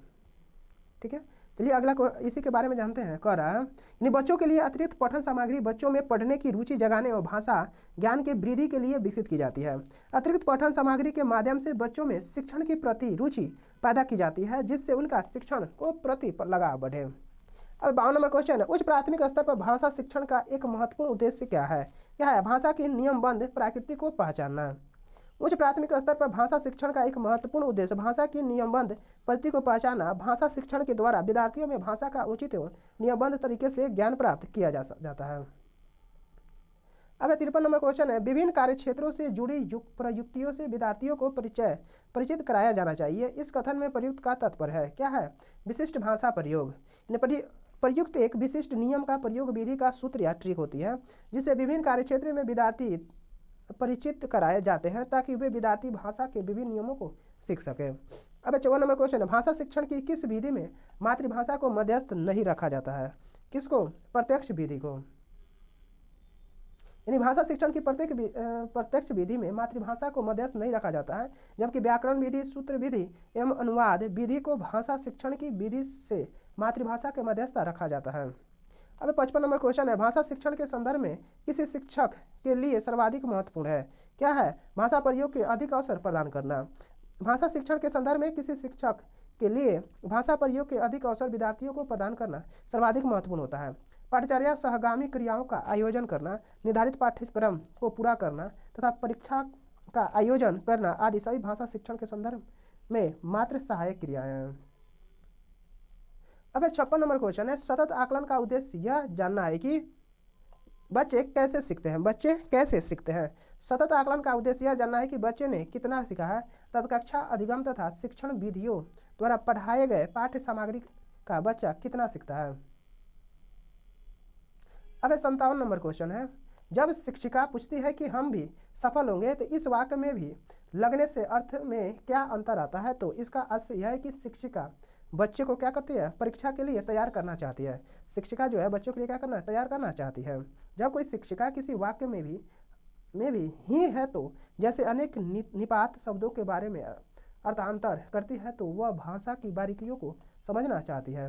ठीक है। चलिए अगला इसी के बारे में जानते हैं। कह रहा है यानी बच्चों के लिए अतिरिक्त पठन सामग्री बच्चों में पढ़ने की रुचि जगाने और भाषा ज्ञान के वृद्धि के लिए विकसित की जाती है। अतिरिक्त पठन सामग्री के माध्यम से बच्चों में शिक्षण के प्रति रुचि पैदा की जाती है जिससे उनका शिक्षण को प्रति लगाव बढ़े। अब 52 नंबर क्वेश्चन है, उच्च प्राथमिक स्तर पर भाषा शिक्षण का एक महत्वपूर्ण उद्देश्य क्या है? क्या है? भाषा की नियमबद्ध प्रकृति को पहचानना। उच्च प्राथमिक स्तर पर भाषा शिक्षण का एक महत्वपूर्ण उद्देश्य भाषा की नियमबद्ध प्रकृति को पहचानना। भाषा शिक्षण के द्वारा विद्यार्थियों में भाषा का उचित एवं नियमबद्ध तरीके से ज्ञान प्राप्त किया जाता है। अब 53 नंबर क्वेश्चन है, विभिन्न कार्य क्षेत्रों से जुड़ी प्रयुक्तियों से विद्यार्थियों को परिचित कराया जाना चाहिए। इस कथन में प्रयुक्त का तात्पर्य है? क्या है? विशिष्ट भाषा प्रयोग। प्रयुक्त एक विशिष्ट नियम का प्रयोग विधि का सूत्र या ट्रिक होती है जिससे विभिन्न कार्य क्षेत्र में विद्यार्थी परिचित कराए जाते हैं ताकि वे विद्यार्थी भाषा के विभिन्न नियमों को सीख सकें। अब 54 नंबर क्वेश्चन है, भाषा शिक्षण की किस विधि में मातृभाषा को मध्यस्थ नहीं रखा जाता है? किसको? प्रत्यक्ष विधि को। यानी भाषा शिक्षण की प्रत्यक्ष विधि में मातृभाषा को मध्यस्थ नहीं रखा जाता है, जबकि व्याकरण विधि, सूत्र विधि एवं अनुवाद विधि को भाषा शिक्षण की विधि से मातृभाषा के मध्यस्थ रखा जाता है। अब 55 नंबर क्वेश्चन है, भाषा शिक्षण के संदर्भ में किसी शिक्षक के लिए सर्वाधिक महत्वपूर्ण है? क्या है? भाषा प्रयोग के अधिक अवसर प्रदान करना। भाषा शिक्षण के संदर्भ में किसी शिक्षक के लिए भाषा प्रयोग के अधिक अवसर विद्यार्थियों को प्रदान करना सर्वाधिक महत्वपूर्ण होता है। पाठचर्या सहगामी क्रियाओं का आयोजन करना, निर्धारित पाठ्यक्रम को पूरा करना तथा परीक्षा का आयोजन करना आदि सभी भाषा शिक्षण के संदर्भ में मात्र सहायक क्रियाएं हैं। अब 56 नंबर क्वेश्चन है, सतत आकलन का उद्देश्य यह जानना है कि बच्चे कैसे सीखते हैं। बच्चे कैसे सीखते हैं? सतत आकलन का उद्देश्य यह जानना है कि बच्चे ने कितना सीखा है, तत्कक्षा अधिगम तथा शिक्षण विधियों द्वारा पढ़ाए गए पाठ्य सामग्री का बच्चा कितना सीखता है। अब 57 नंबर क्वेश्चन है, जब शिक्षिका पूछती है कि हम भी सफल होंगे तो इस वाक्य में भी लगने से अर्थ में क्या अंतर आता है? तो इसका अर्थ यह है कि शिक्षिका बच्चे को क्या करती है? परीक्षा के लिए तैयार करना चाहती है। शिक्षिका जो है बच्चों के लिए क्या करना? तैयार करना चाहती है। जब कोई शिक्षिका किसी वाक्य में भी ही है तो जैसे अनेक निपात शब्दों के बारे में अर्थांतर करती है तो वह भाषा की बारीकियों को समझना चाहती है।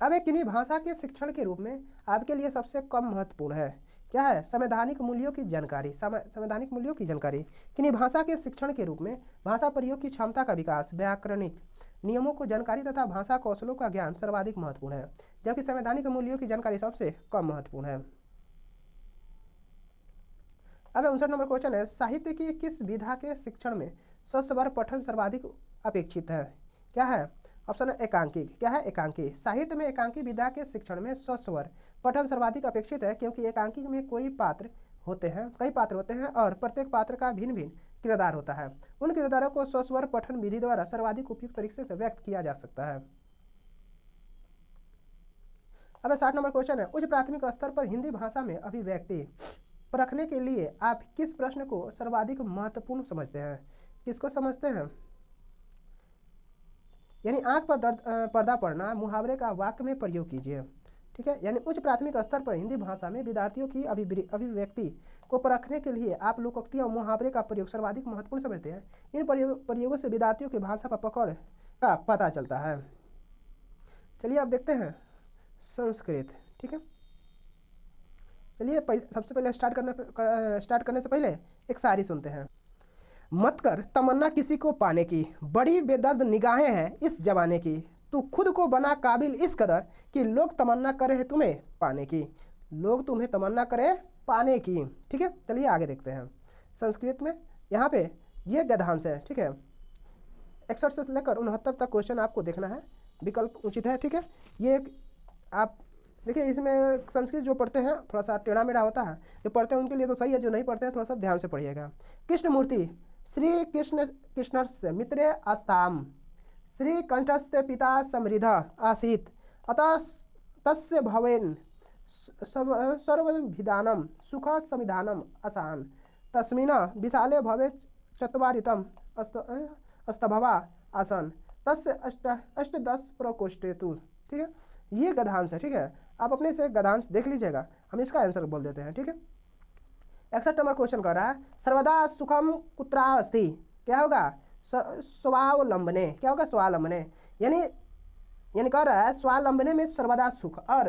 अब एक किन्हीं भाषा के शिक्षण के रूप में आपके लिए सबसे कम महत्वपूर्ण है। क्या है? संवैधानिक मूल्यों की जानकारी। संवैधानिक मूल्यों की जानकारी किन्हीं भाषा के शिक्षण के रूप में भाषा प्रयोग की क्षमता का विकास, व्याकरणिक नियमों को जानकारी तथा भाषा कौशलों का ज्ञान सर्वाधिक महत्वपूर्ण है, जबकि संवैधानिक मूल्यों की जानकारी सबसे कम महत्वपूर्ण है। अब 59 नंबर क्वेश्चन है, साहित्य की किस विधा के शिक्षण में सस्वर पठन सर्वाधिक अपेक्षित है? क्या है? ऑप्शन है एकांकी। क्या है? एकांकी। साहित्य में एकांकी विधा के शिक्षण में सस्वर पठन सर्वाधिक अपेक्षित है, क्योंकि एकांकी में कई पात्र होते हैं और प्रत्येक पात्र का भिन्न भिन्न किरदार होता है। उन किरदारों को सस्वर पठन विधि द्वारा सर्वाधिक उपयुक्त तरीके से व्यक्त किया जा सकता है। अब 60 नंबर क्वेश्चन है, उच्च प्राथमिक स्तर पर हिंदी भाषा में अभिव्यक्ति परखने के लिए आप किस प्रश्न को सर्वाधिक महत्वपूर्ण समझते हैं? किसको समझते हैं? यानी आंख पर पर्दा पड़ना मुहावरे का वाक्य में प्रयोग कीजिए। ठीक है, यानी उच्च प्राथमिक स्तर पर हिंदी भाषा में विद्यार्थियों की अभिव्यक्ति को परखने के लिए आप लोकोक्ति और मुहावरे का प्रयोग सर्वाधिक महत्वपूर्ण समझते हैं। इन प्रयोगों से विद्यार्थियों की भाषा पर पकड़ का पता चलता है। चलिए अब देखते हैं संस्कृत। ठीक है, चलिए सबसे पहले स्टार्ट करने से पहले एक शायरी सुनते हैं। मत कर तमन्ना किसी को पाने की, बड़ी बेदर्द निगाहें हैं इस जमाने की। तू खुद को बना काबिल इस कदर कि लोग तमन्ना करे तुम्हें पाने की। लोग तुम्हें तमन्ना करे पाने की। ठीक है, चलिए आगे देखते हैं संस्कृत में। यहाँ पे ये गद्यांश है। ठीक है, 61 से लेकर 69 तक क्वेश्चन आपको देखना है, विकल्प उचित है। ठीक है, ये आप देखिए, इसमें संस्कृत जो पढ़ते हैं थोड़ा सा टेढ़ा मेढ़ा होता है, जो पढ़ते हैं उनके लिए तो सही है, जो नहीं पढ़ते हैं थोड़ा सा ध्यान से पढ़िएगा। कृष्णमूर्ति श्री कृष्णस्य मित्रे अस्ताम, श्री कंठस्य पिता समृद्ध आसीत्, अतः तस्य भवेन सर्वविधानम सुख समिधानम असान, तस्मिन् विशाले भवे चत्वारितम अस्तभवा आसन, तस्य अष्टदश प्रकोष्ठेतु। ठीक है, ये गद्यांश है। ठीक है, आप अपने से गद्यांश देख लीजिएगा, हम इसका आंसर बोल देते हैं। ठीक है, 61 नंबर क्वेश्चन कर रहा है, सर्वदा सुखम कुत्रा अस्ति। क्या होगा? स्वावलंबने। क्या होगा? स्वावलंबने। यानी कह रहा है स्वावलंबने में सर्वदा सुख और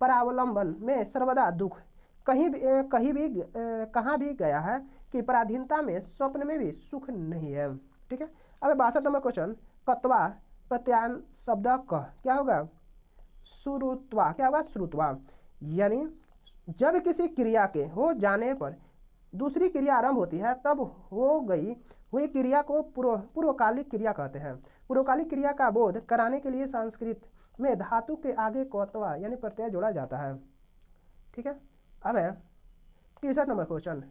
परावलंबन में सर्वदा दुख। कहाँ भी गया है कि पराधीनता में स्वप्न में भी सुख नहीं है। ठीक है, अब 62 नंबर क्वेश्चन, कत्वा प्रत्यान शब्द क क्या होगा? श्रुत्वा। क्या होगा? श्रुत्वा। यानी जब किसी क्रिया के हो जाने पर दूसरी क्रिया आरंभ होती है तब हो गई हुई क्रिया को पूर्वकालिक क्रिया कहते हैं। पूर्वकालिक क्रिया का बोध कराने के लिए संस्कृत में धातु के आगे कौत्वा यानी प्रत्यय जोड़ा जाता है। ठीक है, अब है 63 नंबर क्वेश्चन,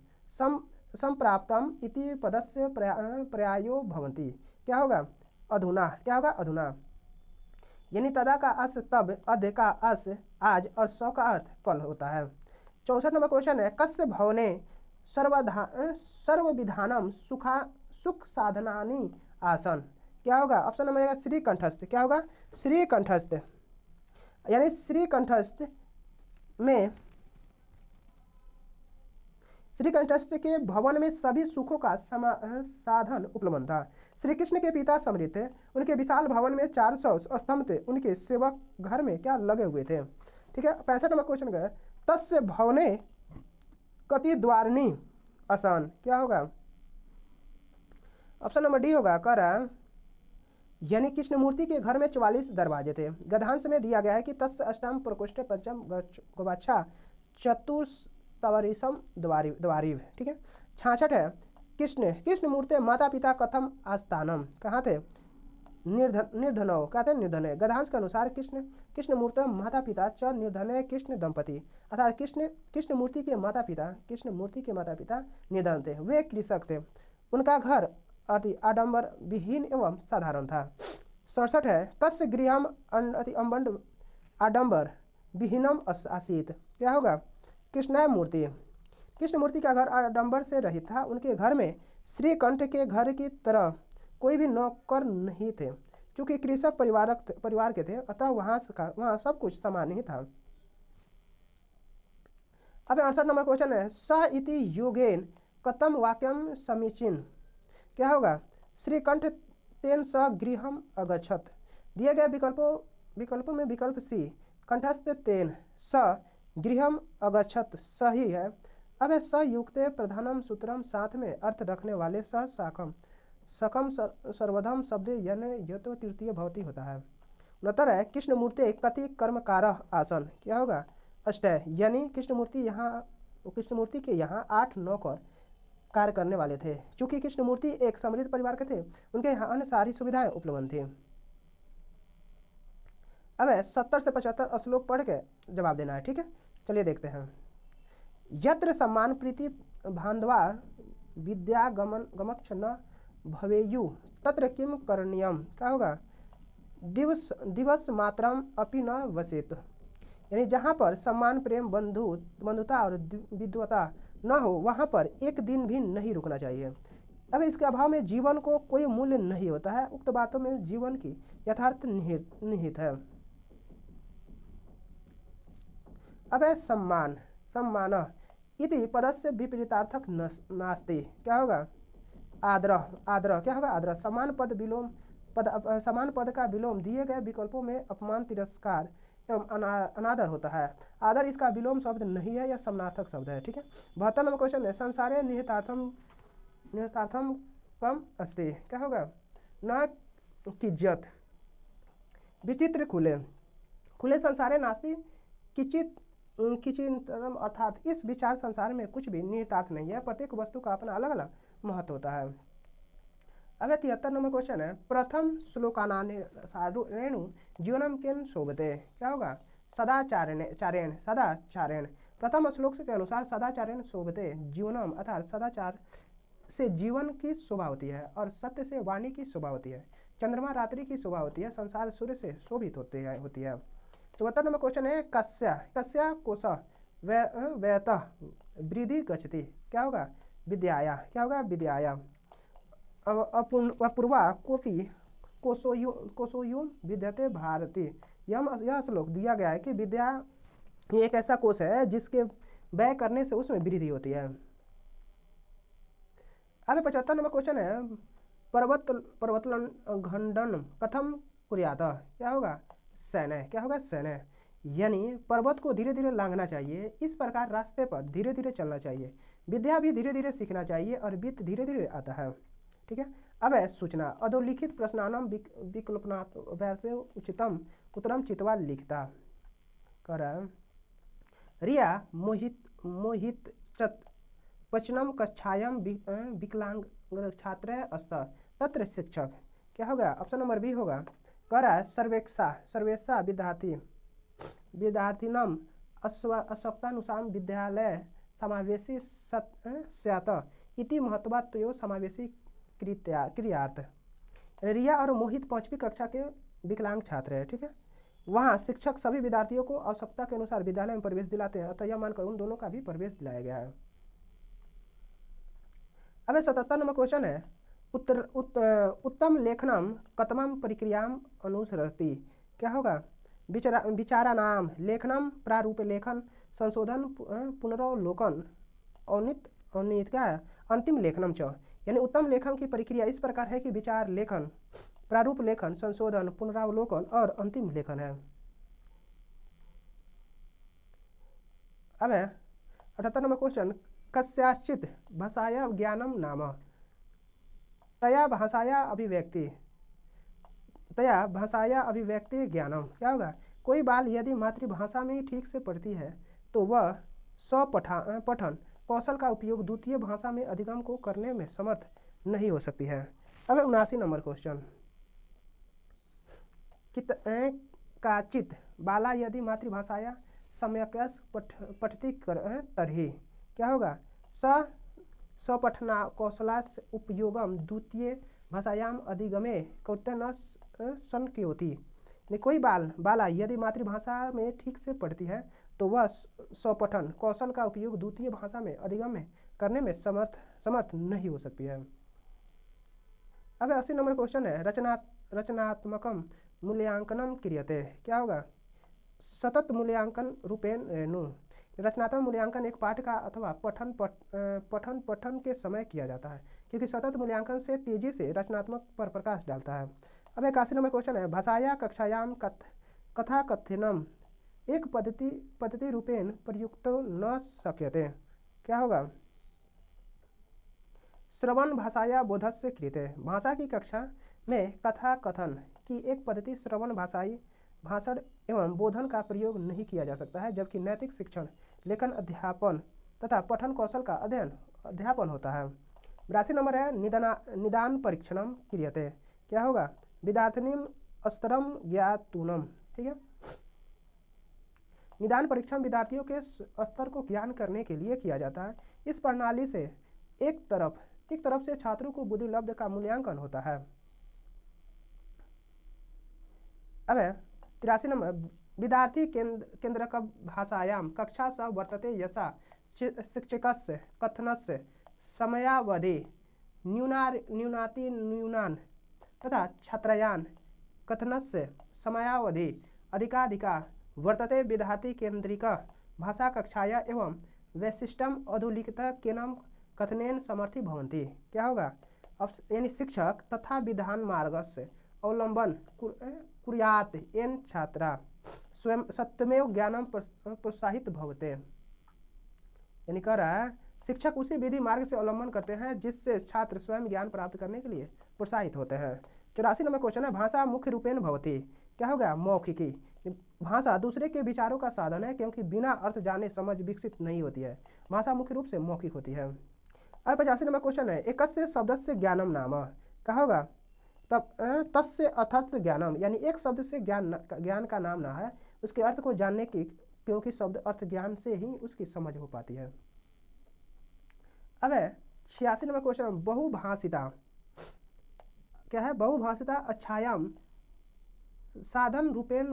संप्राप्तम इति पदस्य पर्यायो भवन्ति। क्या होगा? अधुना। क्या होगा? अधुना। यानी तदा का अर्थ तब, अद्य का अर्थ आज और सौ का अर्थ कल होता है। 64 नंबर क्वेश्चन है, कस्य भवने सर्वविधानम सुख साधनानि आसन। क्या होगा? ऑप्शन नंबर श्री कंठस्थ। क्या होगा? श्री कंठस्थ। यानी श्री कंठस्थ में श्रीकंठस्थ के भवन में सभी सुखों का साधन उपलब्ध था। श्री कृष्ण के पिता समृद्ध थे, उनके विशाल भवन में 400 स्तंभ थे, उनके सेवक घर में क्या लगे हुए थे। ठीक है, 65 नंबर क्वेश्चन का तस्य भवने कति द्वारणी आसान, क्या होगा? ऑप्शन नंबर डी होगा कर, यानी कृष्णमूर्ति के घर में 44 दरवाजे थे। गद्यांश में दिया गया है कि तस्य अष्टम प्रकोष्ठ पंचम गवाक्षा चतुस्तवरिशम द्वारिव। ठीक है, 66 है कृष्णमूर्ति माता पिता कथम आस्थानम, कहाँ थे? निर्धनव, क्या थे? निर्धन। गद्यांश के अनुसार कृष्णमूर्ति माता पिता च निर्धन कृष्ण दंपति, अर्थात कृष्णमूर्ति के माता पिता निर्धन थे, वे कृषक थे, उनका घर अति आडंबर विहीन एवं साधारण था। 67 है तस्य गृहम अति अम्बंड आडंबर विहीनम आसीत, क्या होगा? कृष्णमूर्ति का घर आडंबर से रहित था, उनके घर में श्रीकंठ के घर की तरह कोई भी नौकर नहीं थे, क्योंकि कृषक परिवार के थे, अतः वहाँ सब कुछ समान ही था। अब 68 नंबर क्वेश्चन है स इति योगेन कतम वाक्यम समीचीन, क्या होगा? श्रीकंठ तेन स गृहम अगच्छत। दिए गए विकल्पों में विकल्प सी कंठस्थ तेन स गृहम अगच्छत सही है। अब स युक्त प्रधानम सूत्रम साथ में अर्थ रखने वाले स साकम सकम सर्वधम शब्द यानी यतो तृतीय भवती होता है। 69 है कृष्णमूर्ति कति कर्मकारः आसन, क्या होगा? अष्टय, यानी कृष्णमूर्ति के यहाँ 8 नौकर कार्य करने वाले थे। चूंकि कृष्णमूर्ति एक समृद्ध परिवार के थे, उनके यहाँ अन्य सारी सुविधाएं उपलब्ध थी। अब 70 से 75 श्लोक पढ़ के जवाब देना है। ठीक है, चलिए देखते हैं। यत्र सम्मान प्रीति बांधवा विद्या गमक्ष न भवेयु तत्र किम करणीयम, क्या होगा? दिवस मात्रम अपि न वसेत, यानी जहाँ पर सम्मान प्रेम बंधुता और विद्वता न हो वहाँ पर एक दिन भी नहीं रुकना चाहिए। अब इसके अभाव में जीवन को कोई मूल्य नहीं होता है। उक्त बातों में जीवन की यथार्थ निहित है। अब है सम्मान इति पदस्य विपरीतार्थक नास्ति, क्या होगा? आदर, क्या होगा? आदर समान पद का विलोम दिए गए विकल्पों में अपमान तिरस्कार एवं अनादर होता है। आदर इसका विलोम शब्द नहीं है, यह समानार्थक शब्द है। ठीक है, 72 नंबर क्वेश्चन है संसारे निहितार्थम कम अस्ति, क्या होगा? न किज्जत विचित्र खुले संसारे नास्ति किचिंतनम, अर्थात इस विचार संसार में कुछ भी निहितार्थ नहीं है, प्रत्येक वस्तु का अपना अलग अलग महत्व होता है। अब 73 नंबर क्वेश्चन है प्रथम श्लोकानारेणु जीवनम केन शोभते, क्या होगा? सदाचारेण। प्रथम श्लोक के अनुसार सदाचारेण शोभते जीवनम, अर्थात सदाचार से जीवन की शोभा होती है और सत्य से वाणी की शोभा होती है। चंद्रमा रात्रि की शोभा होती है, संसार सूर्य से शोभित होती है। 74 नंबर क्वेश्चन है कस्या कोश व्यतः वृद्धि गच्छति, क्या होगा? विद्याया, क्या होगा? विद्याया। अपूर्वा कोपी कोशोयुम विद्यते भारती, यह श्लोक दिया गया है कि विद्या एक ऐसा कोश है जिसके व्यय करने से उसमें वृद्धि होती है। अब 75 नंबर क्वेश्चन है पर्वतन खंडन कथम कुर्यात, क्या होगा? सैन्य, क्या होगा? सैन्य, यानी पर्वत को धीरे धीरे लांघना चाहिए, इस प्रकार रास्ते पर धीरे धीरे चलना चाहिए। विद्या भी धीरे धीरे सीखना चाहिए और वित्त धीरे धीरे आता है। ठीक है, अब है सूचना अधोलिखित प्रश्नानाम विकल्पना वैसे उचितम उत्तरम चित्वा लिखता कर रिया मोहित चत पचनम कक्षायाम विकलांग छात्र अस्त तत्र शिक्षक, क्या होगा? ऑप्शन नंबर बी होगा कर सर्वेक्षा विद्यार्थिनम आवश्यकतानुसार विद्यालय समावेशी स्यात् इति महत्वात्तयो समावेशी क्रियार्थ। रिया और मोहित 5वीं कक्षा के विकलांग छात्र है। ठीक है, वहाँ शिक्षक सभी विद्यार्थियों को आवश्यकता के अनुसार विद्यालय में प्रवेश दिलाते हैं, अतः यह मानकर उन दोनों का भी प्रवेश दिलाया गया है। अब 77 नंबर क्वेश्चन है उत्तम लेखनम कतमम प्रक्रियाम अनुसरति, क्या होगा? विचारा नाम लेखनम प्रारूप लेखन संशोधन पुनरावलोकन औनित औनित क्या है अंतिम लेखनम च, यानी उत्तम लेखन की प्रक्रिया इस प्रकार है कि विचार लेखन, प्रारूप लेखन, संशोधन, पुनरावलोकन और अंतिम लेखन है। अब है 78 नंबर क्वेश्चन, कस्याचित भाषाया ज्ञानम नाम, तया भाषाया अभिव्यक्ति, तया भाषाया अभिव्यक्ति ज्ञानम, क्या होगा, कोई बाल यदि मातृभाषा में ठीक से पढ़ती है तो वह पठन कौशल का उपयोग द्वितीय भाषा में अधिगम को करने में समर्थ नहीं हो सकती है। अब 79 नंबर क्वेश्चन, काचित बाला यदि मातृभाषाया सम्यक पठती तर्हि, क्या होगा, स्वपठना कौशला उपयोगम द्वितीय भाषायाम अधिगमे कौत्य न संक्योति, कोई बाला यदि मातृभाषा में ठीक से पढ़ती है तो वह स्वपठन कौशल का उपयोग द्वितीय भाषा में अधिगम में करने में समर्थ नहीं हो सकती है। अब 80 नंबर क्वेश्चन है, रचनात्मकम मूल्यांकनम क्रियते, क्या होगा, सतत मूल्यांकन रूपेण रेणु, रचनात्मक मूल्यांकन एक पाठ का अथवा पठन के समय किया जाता है, क्योंकि सतत मूल्यांकन से तेजी से रचनात्मक पर प्रकाश डालता है। अब 81 नंबर क्वेश्चन है, भाषाया कक्षायाम कथा कथनम एक पद्धति रूपेण प्रयुक्त न शक्यते, क्या होगा, श्रवण भाषाया बोधस्य क्रियते, भाषा की कक्षा में कथा कथन की एक पद्धति श्रवण भाषण एवं बोधन का प्रयोग नहीं किया जा सकता है, जबकि नैतिक शिक्षण लेखन अध्यापन तथा पठन कौशल का अध्यापन होता है। 82 नंबर है, निदान परीक्षणम क्रियते, क्या होगा, विद्यार्थिनीम स्तरम ज्ञातूनम, ठीक है, निदान परीक्षण विद्यार्थियों के स्तर को ज्ञान करने के लिए किया जाता है। इस प्रणाली से एक तरफ से छात्रों को बुद्धिलब्ध का मूल्यांकन होता है। अब 83 नंबर, विद्यार्थी केंद्रक भाषायाम कक्षा स वर्तते यशा शिक्षकस्य कथनस्य समयावधि न्यूनातिन्यूनान् तथा छात्रयान् कथनस्य समयावधि अधिकाधिका वर्तते, विद्यार्थी केंद्रिक भाषा कक्षाया एवं वैशिष्टम अधोलिखित केनम कथनेन समर्थी भवन्ति, क्या होगा, यानी शिक्षक तथा विधान मार्ग से अवलंबन कुर्यात येन छात्रा स्वयं सत्यमेव ज्ञानम प्रोत्साहित भवते, यानी कह रहा है शिक्षक उसी विधि मार्ग से अवलंबन करते हैं जिससे छात्र स्वयं ज्ञान प्राप्त करने के लिए प्रोत्साहित होते हैं। 84 नंबर क्वेश्चन है, भाषा मुख्य रूपेण भवति, क्या होगा, मौखिकी, भाषा दूसरे के विचारों का साधन है क्योंकि बिना अर्थ जाने समझ विकसित नहीं होती है, भाषा मुख्य रूप से मौखिक होती है। अब 85 नंबर क्वेश्चन है, एकस्य शब्दस्य ज्ञानम नाम, क्या होगा, तब तस्य अर्थर्थ ज्ञानम, यानी एक शब्द से ज्ञान का नाम ना है, उसके अर्थ को जानने की, क्योंकि शब्द अर्थ ज्ञान से ही उसकी समझ हो पाती है। अब 86 नंबर क्वेश्चन, बहुभाषिता, क्या है, बहुभाषिता अच्छायाम साधन रूपेण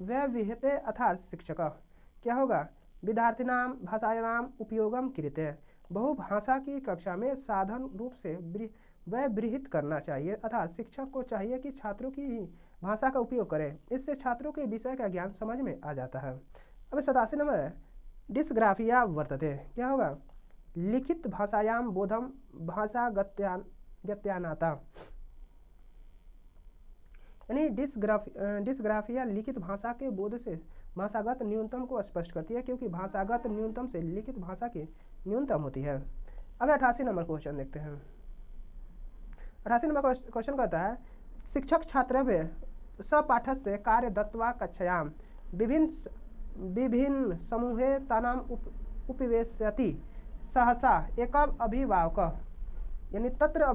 व्यवहिते अर्थात शिक्षक, क्या होगा, विद्यार्थिनाम भाषायाम उपयोगम क्रियते, बहुभाषा की कक्षा में साधन रूप से व्यवहित करना चाहिए, अर्थात शिक्षक को चाहिए कि छात्रों की ही भाषा का उपयोग करें, इससे छात्रों के विषय का ज्ञान समझ में आ जाता है। अब 87 नंबर, डिस्ग्राफिया वर्तते, क्या होगा, लिखित भाषायाम बोधम भाषा गत्यानाता, यानी डिस्ग्राफिया लिखित भाषा के बोध से भाषागत न्यूनतम को स्पष्ट करती है, क्योंकि भाषागत न्यूनतम से लिखित भाषा की न्यूनतम होती है। अब 88 नंबर क्वेश्चन देखते हैं। 88 नंबर क्वेश्चन कहता है, शिक्षक छात्रव्य सपाठस्य कार्य दत्वा कक्षायाम विभिन्न समूहे तानाम उपवेशयति सहसा एक अभिभावक, यानी तत्र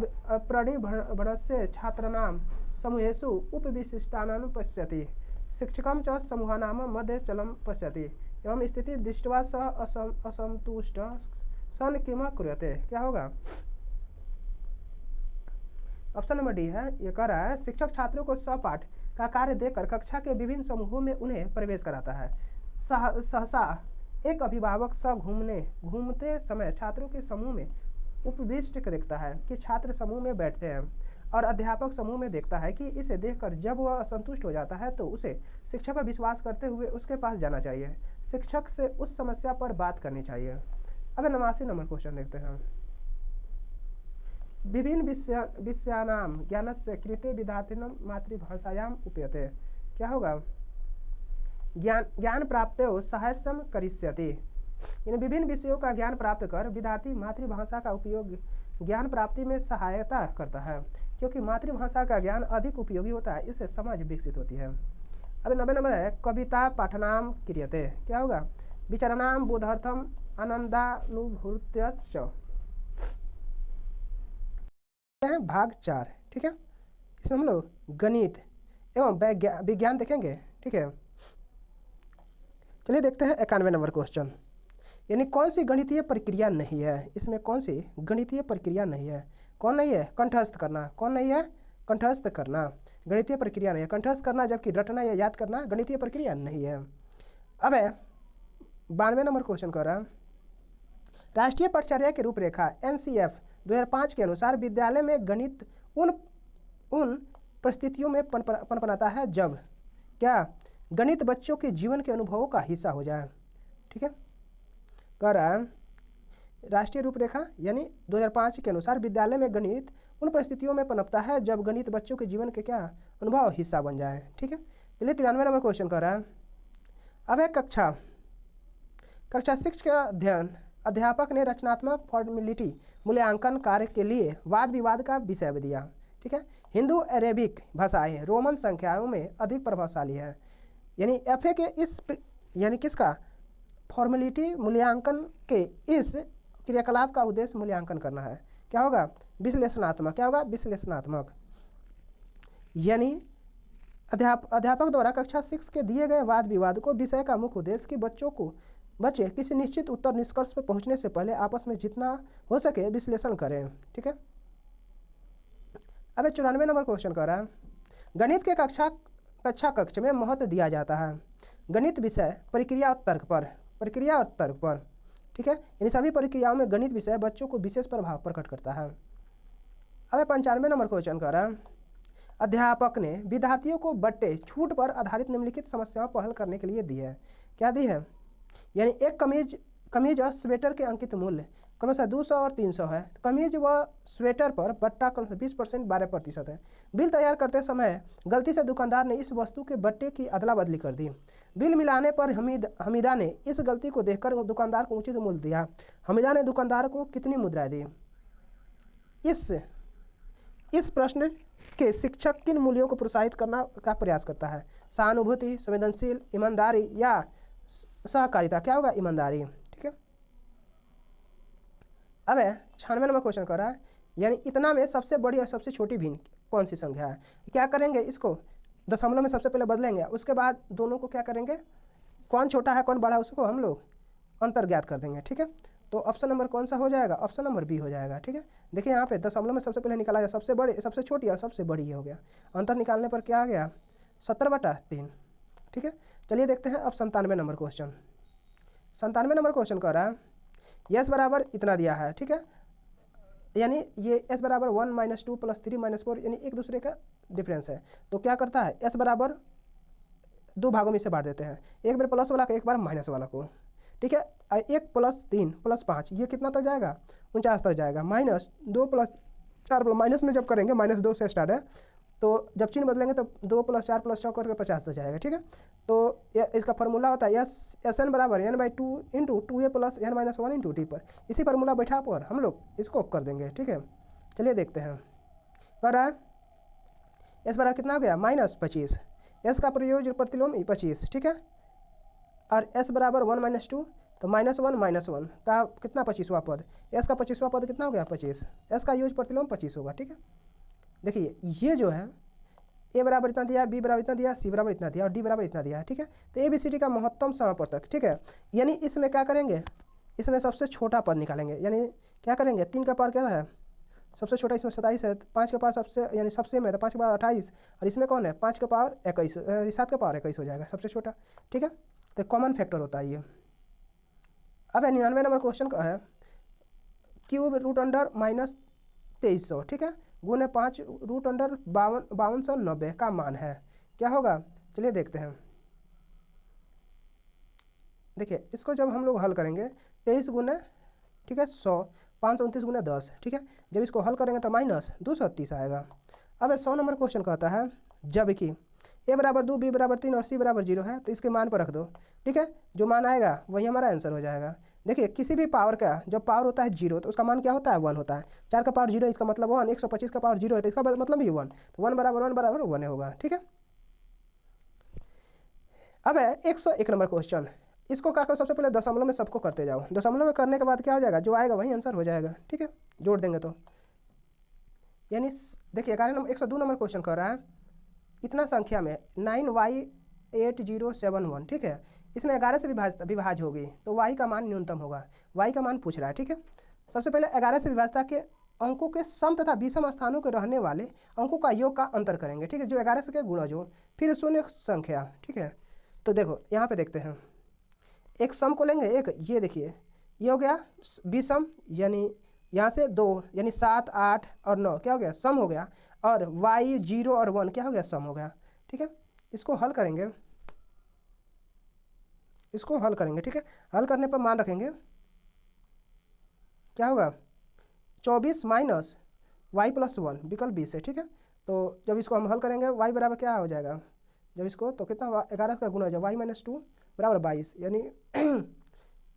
प्रणिभणस्य छात्राणां समूहेषु उपविशिष्टानां पश्यति, शिक्षकं च समूहानां मध्ये चलं पश्यति, एवं स्थिति दृष्ट्वा सः असंतुष्ट सन किम कुर्यते, क्या होगा, ऑप्शन नंबर डी है, ये कह रहा है शिक्षक छात्रों को सपाठ का कार्य देकर कक्षा के विभिन्न समूहों में उन्हें प्रवेश कराता है। सहसा एक अभिभावक घूमते समय छात्रों के समूह में उपविष्ट देखता है कि छात्र समूह में बैठते हैं, और अध्यापक समूह में देखता है कि इसे देखकर जब वह असंतुष्ट हो जाता है तो उसे शिक्षक पर विश्वास करते हुए उसके पास जाना चाहिए। शिक्षक से उस समस्या पर बात करनी चाहिए। अब 89 नंबर क्वेश्चन देखते हैं। विभिन्न विषयानाम ज्ञानस्य कृते विद्यार्थिनां मातृभाषायाम उप्यते। क्या होगा? ज्ञान प्राप्तो सहाय्यम करिष्यति। इन विभिन्न विषयों का ज्ञान प्राप्त कर विद्यार्थी मातृभाषा का उपयोग ज्ञान प्राप्ति में सहायता करता है, क्योंकि मातृभाषा का ज्ञान अधिक उपयोगी होता है, इससे समझ विकसित होती है। अब 90 नंबर है कविता पाठनाम क्रियते। क्या होगा? विचारणाम बोधार्थम आनंदानुभूत्यश्च। भाग 4। ठीक है, इसमें हम लोग गणित एवं विज्ञान देखेंगे। ठीक है, चलिए देखते हैं 91 नंबर क्वेश्चन। यानी कौन सी गणितीय प्रक्रिया नहीं है? इसमें कौन सी गणितीय प्रक्रिया नहीं है? कौन नहीं है? कंठस्थ करना। कौन नहीं है? कंठस्थ करना गणितीय प्रक्रिया नहीं है। कंठस्थ करना जबकि रटना या याद करना गणितीय प्रक्रिया नहीं है। अब 92 नंबर क्वेश्चन कर रहा, राष्ट्रीय पठचर्या की रूपरेखा NCF 2005 के अनुसार विद्यालय में गणित उन परिस्थितियों में पनपनाता है जब क्या गणित बच्चों के जीवन के अनुभवों का हिस्सा हो जाए। ठीक है, कह रहा है राष्ट्रीय रूपरेखा यानी 2005 के अनुसार विद्यालय में गणित उन परिस्थितियों में पनपता है जब गणित बच्चों के जीवन के क्या अनुभव हिस्सा बन जाए। ठीक है, चलिए 93 नंबर क्वेश्चन कर रहा है। अब है कक्षा 6 का अध्ययन। अध्यापक ने रचनात्मक फॉर्मेलिटी मूल्यांकन कार्य के लिए वाद विवाद का विषय दिया। ठीक है, हिंदू अरेबिक भाषाएं रोमन संख्याओं में अधिक प्रभावशाली है। यानी FA के इस यानी किसका फॉर्मेलिटी मूल्यांकन के इस क्रियाकलाप का उद्देश्य मूल्यांकन करना है। क्या होगा? विश्लेषणात्मक। क्या होगा? विश्लेषणात्मक। यानी अध्यापक द्वारा कक्षा 6 के दिए गए वाद विवाद को विषय का मुख्य उद्देश्य कि बच्चे किसी निश्चित उत्तर निष्कर्ष पर पहुंचने से पहले आपस में जितना हो सके विश्लेषण करें। ठीक है, अब 94 नंबर क्वेश्चन कर रहा है, गणित के कक्षा कक्ष में महत्व दिया जाता है गणित विषय प्रक्रिया और तर्क पर। ठीक है, इन सभी प्रक्रियाओं में गणित विषय बच्चों को विशेष प्रभाव प्रकट करता है। अब 95 नंबर क्वेश्चन कर रहा है, अध्यापक ने विद्यार्थियों को बट्टे छूट पर आधारित निम्नलिखित समस्याओं को हल करने के लिए दी है। क्या दी है? यानी एक कमीज और स्वेटर के अंकित मूल्य क्रमशः 200 और 300 है। कमीज व स्वेटर पर बट्टा क्रमशः 20% 12% है। बिल तैयार करते समय गलती से दुकानदार ने इस वस्तु के बट्टे की अदला बदली कर दी। बिल मिलाने पर हमीदा ने इस गलती को देखकर दुकानदार को उचित मूल्य दिया। हमीदा ने दुकानदार को कितनी मुद्राएं दी? इस प्रश्न के शिक्षक किन मूल्यों को प्रोत्साहित करना का प्रयास करता है? सहानुभूति, संवेदनशील, ईमानदारी या सहकारिता। क्या होगा? ईमानदारी। ठीक है, अब 96 नंबर क्वेश्चन कर रहा है, यानी इतना में सबसे बड़ी और सबसे छोटी भिन्न कौन सी संख्या है? क्या करेंगे? इसको दशमलव में सबसे पहले बदलेंगे, उसके बाद दोनों को क्या करेंगे, कौन छोटा है कौन बड़ा है उसको हम लोग अंतर ज्ञात कर देंगे। ठीक है, तो ऑप्शन नंबर कौन सा हो जाएगा? ऑप्शन नंबर बी हो जाएगा। ठीक है, देखिए यहाँ पे दशमलव में सबसे पहले निकाला गया सबसे बड़ी, सबसे छोटी और सबसे बड़ी हो गया। अंतर निकालने पर क्या आ गया? 70/3। ठीक है, चलिए देखते हैं अब 97 नंबर क्वेश्चन। 97 नंबर क्वेश्चन कह रहा है यस बराबर इतना दिया है। ठीक है, यानी ये s बराबर 1 - 2 + 3 - 4 यानी एक दूसरे का डिफरेंस है। तो क्या करता है? s बराबर 2 भागों में से बांट देते हैं, एक बार प्लस वाला को एक बार माइनस वाला को। ठीक है, 1 + 3 + 5 ये कितना तक जाएगा? 49 तक जाएगा। -2 + 4 माइनस में जब करेंगे -2 से स्टार्ट है, तो जब चिन्ह बदलेंगे तो 2 + 4 + 6 करके 50 तक जाएगा। ठीक है, तो इसका फार्मूला होता है SN बराबर n/2 × 2a + n - 1 × t पर। इसी फार्मूला बैठा पर हम लोग इसको कर देंगे। ठीक है, चलिए देखते हैं। कर रहा है s बराबर कितना हो गया? -25। s का प्रयोज्य प्रतिलोम 25। ठीक है, और s बराबर 1 - 2 तो -1 - 1 का कितना 25वां पद? s का 25वां पद कितना हो गया? 25। s का योग प्रतिलोम 25 होगा। ठीक है, देखिए ये जो है a बराबर इतना दिया, b बराबर इतना दिया, c बराबर इतना दिया और d बराबर इतना दिया है। ठीक है, तो ABCD का महत्तम समापवर्तक। ठीक है, यानी इसमें क्या करेंगे? इसमें सबसे छोटा पद निकालेंगे। यानी क्या करेंगे? 3 का पावर क्या है? सबसे छोटा इसमें 27 है, 5 का पावर सबसे यानी सबसे में तो 5 का पावर 28 और इसमें कौन है? 5 का पावर 21, 7 का पावर 21 हो जाएगा सबसे छोटा। ठीक है, तो कॉमन फैक्टर होता है ये। अब 99 नंबर क्वेश्चन का है क्यूब √अंडर -2300। ठीक है, गुने 5 √अंडर 5290 का मान है। क्या होगा? चलिए देखते हैं। देखिए इसको जब हम लोग हल करेंगे 23 गुना, ठीक है 100, 529 गुना 10, ठीक है। जब इसको हल करेंगे तो -230 आएगा। अब 100 नंबर क्वेश्चन कहता है जबकि a बराबर 2, b बराबर 3 और c बराबर 0 है तो इसके मान पर रख दो, ठीक है। जो मान आएगा वही हमारा आंसर हो जाएगा। देखिए किसी भी पावर का जब पावर होता है 0 तो उसका मान क्या होता है 1 होता है। 4 का पावर 0 इसका मतलब 1, 125 का पावर 0 है तो इसका मतलब भी 1, तो 1 बराबर 1 बराबर 1 होगा, ठीक है। अब है 101 नंबर क्वेश्चन। इसको क्या करो, सबसे पहले दशमलव में सबको करते जाओ, दशमलव में करने के बाद क्या हो जाएगा, जो आएगा वही आंसर हो जाएगा, ठीक है। जोड़ देंगे तो यानी देखिए 102 नंबर क्वेश्चन कर रहा है इतना संख्या में 9y8071, ठीक है। इसमें 11 से विभाज होगी तो y का मान न्यूनतम होगा, y का मान पूछ रहा है, ठीक है। सबसे पहले 11 से विभाजता के अंकों के सम तथा विषम स्थानों के रहने वाले अंकों का योग का अंतर करेंगे, ठीक है। जो 11 से के गुणज हो, फिर शून्य संख्या, ठीक है। तो देखो यहाँ पे देखते हैं, एक सम को लेंगे, एक ये देखिए ये हो गया विषम, यानी यहाँ से 2 यानी 7, 8 और 9 क्या हो गया सम हो गया, और y 0 और 1 क्या हो गया सम हो गया, ठीक है। इसको हल करेंगे, इसको हल करेंगे, ठीक है। हल करने पर मान रखेंगे क्या होगा 24 माइनस y प्लस 1 विकल्प 20 है, ठीक है। तो जब इसको हम हल करेंगे y बराबर क्या हो जाएगा, जब इसको तो कितना 11 का गुणा हो जाएगा y - 2 बराबर 22, यानी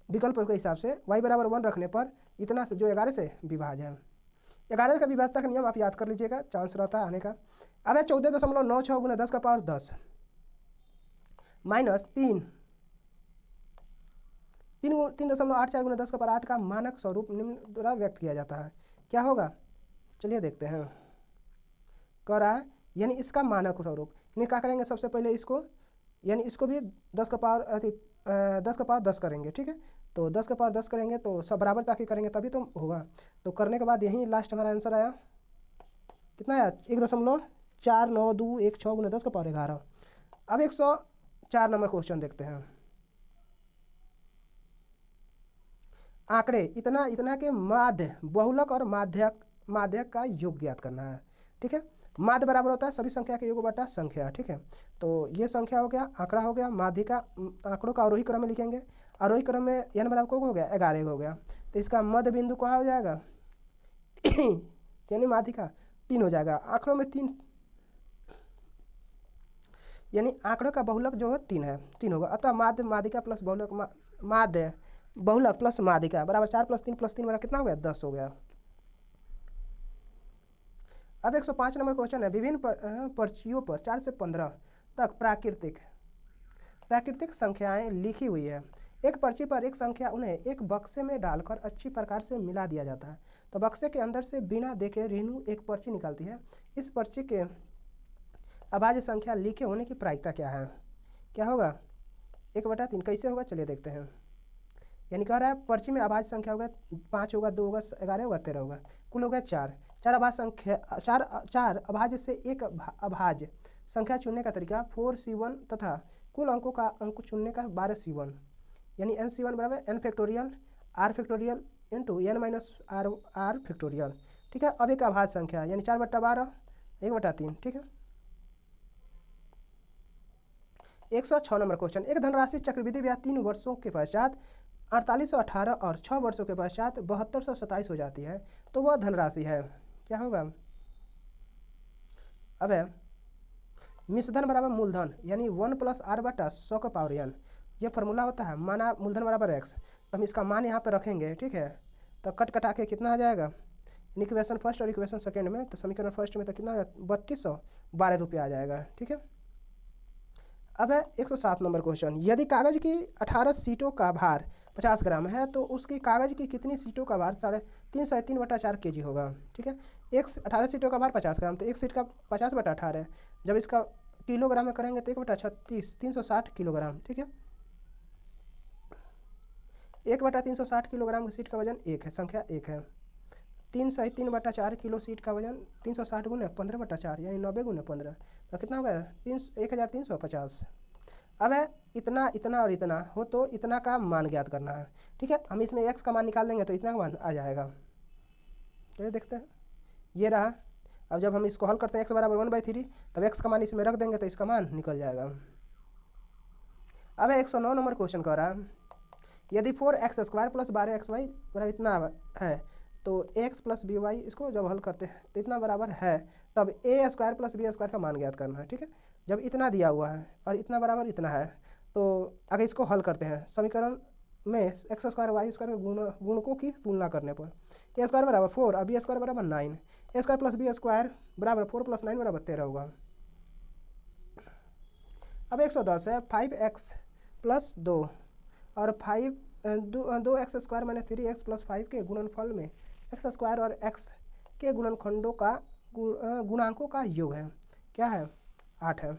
विकल्प के हिसाब से y बराबर 1 रखने पर इतना से जो 11 से विभाज है, 11 का विभाजता का नियम आप याद कर लीजिएगा, चांस रहता है आने का। अब है 14.96 गुना 10 का पावर 10 माइनस 3.84 गुना 10 का पावर 8 का मानक स्वरूप निम्न द्वारा व्यक्त किया जाता है, क्या होगा चलिए देखते हैं। कह रहा है यानी इसका मानक स्वरूप, यानी क्या करेंगे सबसे पहले इसको, यानी इसको भी 10 का पावर 10 करेंगे, ठीक है। तो 10 का पावर 10 करेंगे तो सब बराबर ताकि करेंगे तभी तो होगा। तो करने के बाद यही लास्ट हमारा आंसर आया, कितना आया 1.4926 गुना 10 का पावर 11। अब 104 नंबर क्वेश्चन देखते हैं। आंकड़े इतना इतना के माध्य बहुलक और माध्यक का योग ज्ञात करना है, ठीक है। माध्य बराबर होता है सभी संख्या के योग बटा संख्या, ठीक है। तो ये संख्या हो गया, आंकड़ा हो गया, माध्य का आंकड़ों का आरोही क्रम में लिखेंगे, आरोही क्रम में n बराबर को हो गया 11 हो गया, तो इसका मध्य बिंदु कहाँ हो जाएगा यानी माध्य का 3 हो जाएगा, आंकड़ों में 3 यानी आंकड़ों का बहुलक जो है 3 है, 3 होगा, अतः माध्य माध्यिका प्लस बहुलक माध्य बहुलक प्लस माध्यिका बराबर 4 + 3 + 3 बराबर कितना हो गया 10 हो गया। अब 105 नंबर क्वेश्चन है, विभिन्न पर्चियों पर 4 से 15 तक प्राकृतिक संख्याएं लिखी हुई है। एक पर्ची पर एक संख्या उन्हें एक बक्से में डालकर अच्छी प्रकार से मिला दिया जाता है, तो बक्से के अंदर से बिना देखे रेनू एक पर्ची निकालती है। इस पर्ची के अभाज्य संख्या लिखे होने की प्रायिकता क्या है, क्या होगा 1/3 कैसे होगा चलिए देखते हैं। यानी कह रहा है पर्ची में अभाज्य संख्या होगा 5 होगा, 2 होगा, 11 होगा, 13 होगा, कुल हो गया 4 अभाज्य संख्या, 4 अभाज्य से एक अभाज्य संख्या चुनने का तरीका 4c1 तथा कुल अंकों का अंक चुनने का 12c1, यानी nc1 बराबर n factorial r factorial into n minus r factorial, ठीक है। अब एक अभाज्य संख्या यानी 4/12 1/3, ठीक है। 106 नंबर क्वेश्चन, एक धनराशि चक्रवृद्धि ब्याज 3 वर्षों के पश्चात 4818 और 6 वर्षों के पश्चात 7227 हो जाती है, तो वह धनराशि है, क्या होगा। अब है मिश्रधन बराबर मूलधन यानी 1 + r/100 का पावर n, यह फॉर्मूला होता है। माना मूलधन बराबर x, तो हम इसका मान यहाँ पे रखेंगे, ठीक है। तो कटा के कितना आ जाएगा इक्वेशन फर्स्ट और इक्वेशन सेकेंड में, तो समीकरण फर्स्ट में तो कितना 3212 रुपये आ जाएगा, ठीक है। अब है 107 नंबर क्वेश्चन, यदि कागज की 18 सीटों का भार 50 ग्राम है तो उसकी कागज की कितनी सीटों का भार 3.4 kg होगा, ठीक है। 18 सीटों का भार 50 ग्राम, तो एक सीट का 50/18 है, जब इसका किलोग्राम में करेंगे तो 1/36 360 किलोग्राम, ठीक है। 1/360 किलोग्राम की सीट का वजन 1 है, संख्या 1 है। 3/4 किलो सीट का वजन 360 गुना 15/4 यानी 90 गुना 15, तो कितना होगा 1350। अब है इतना इतना और इतना हो तो इतना का मान ज्ञात करना है, ठीक है। हम इसमें x का मान निकाल लेंगे तो इतना का मान आ जाएगा, चलिए देखते हैं। ये रहा, अब जब हम इसको हल करते हैं x बराबर 1/3, तब x का मान इसमें रख देंगे तो इसका मान निकल जाएगा। अब है 109 नंबर क्वेश्चन कह रहा है, यदि 4x² प्लस 12xy बराबर इतना है तो ax प्लस बी वाई इसको जब हल करते हैं तो इतना बराबर है, तब a² प्लस b² का मान ज्ञात करना है। ठीक है, जब इतना दिया हुआ है और इतना बराबर इतना है तो अगर इसको हल करते हैं समीकरण में x² y² के गुणकों की तुलना करने पर a² बराबर 4 और b² बराबर 9, a² प्लस b² बराबर 4 प्लस 9 बराबर 13 होगा। अब 110 है 5x प्लस 2 और 2x² माइनस 3x प्लस 5 के गुणनफल में x² और x के गुणनखंडों का गुणांकों का योग है, क्या है 8 है।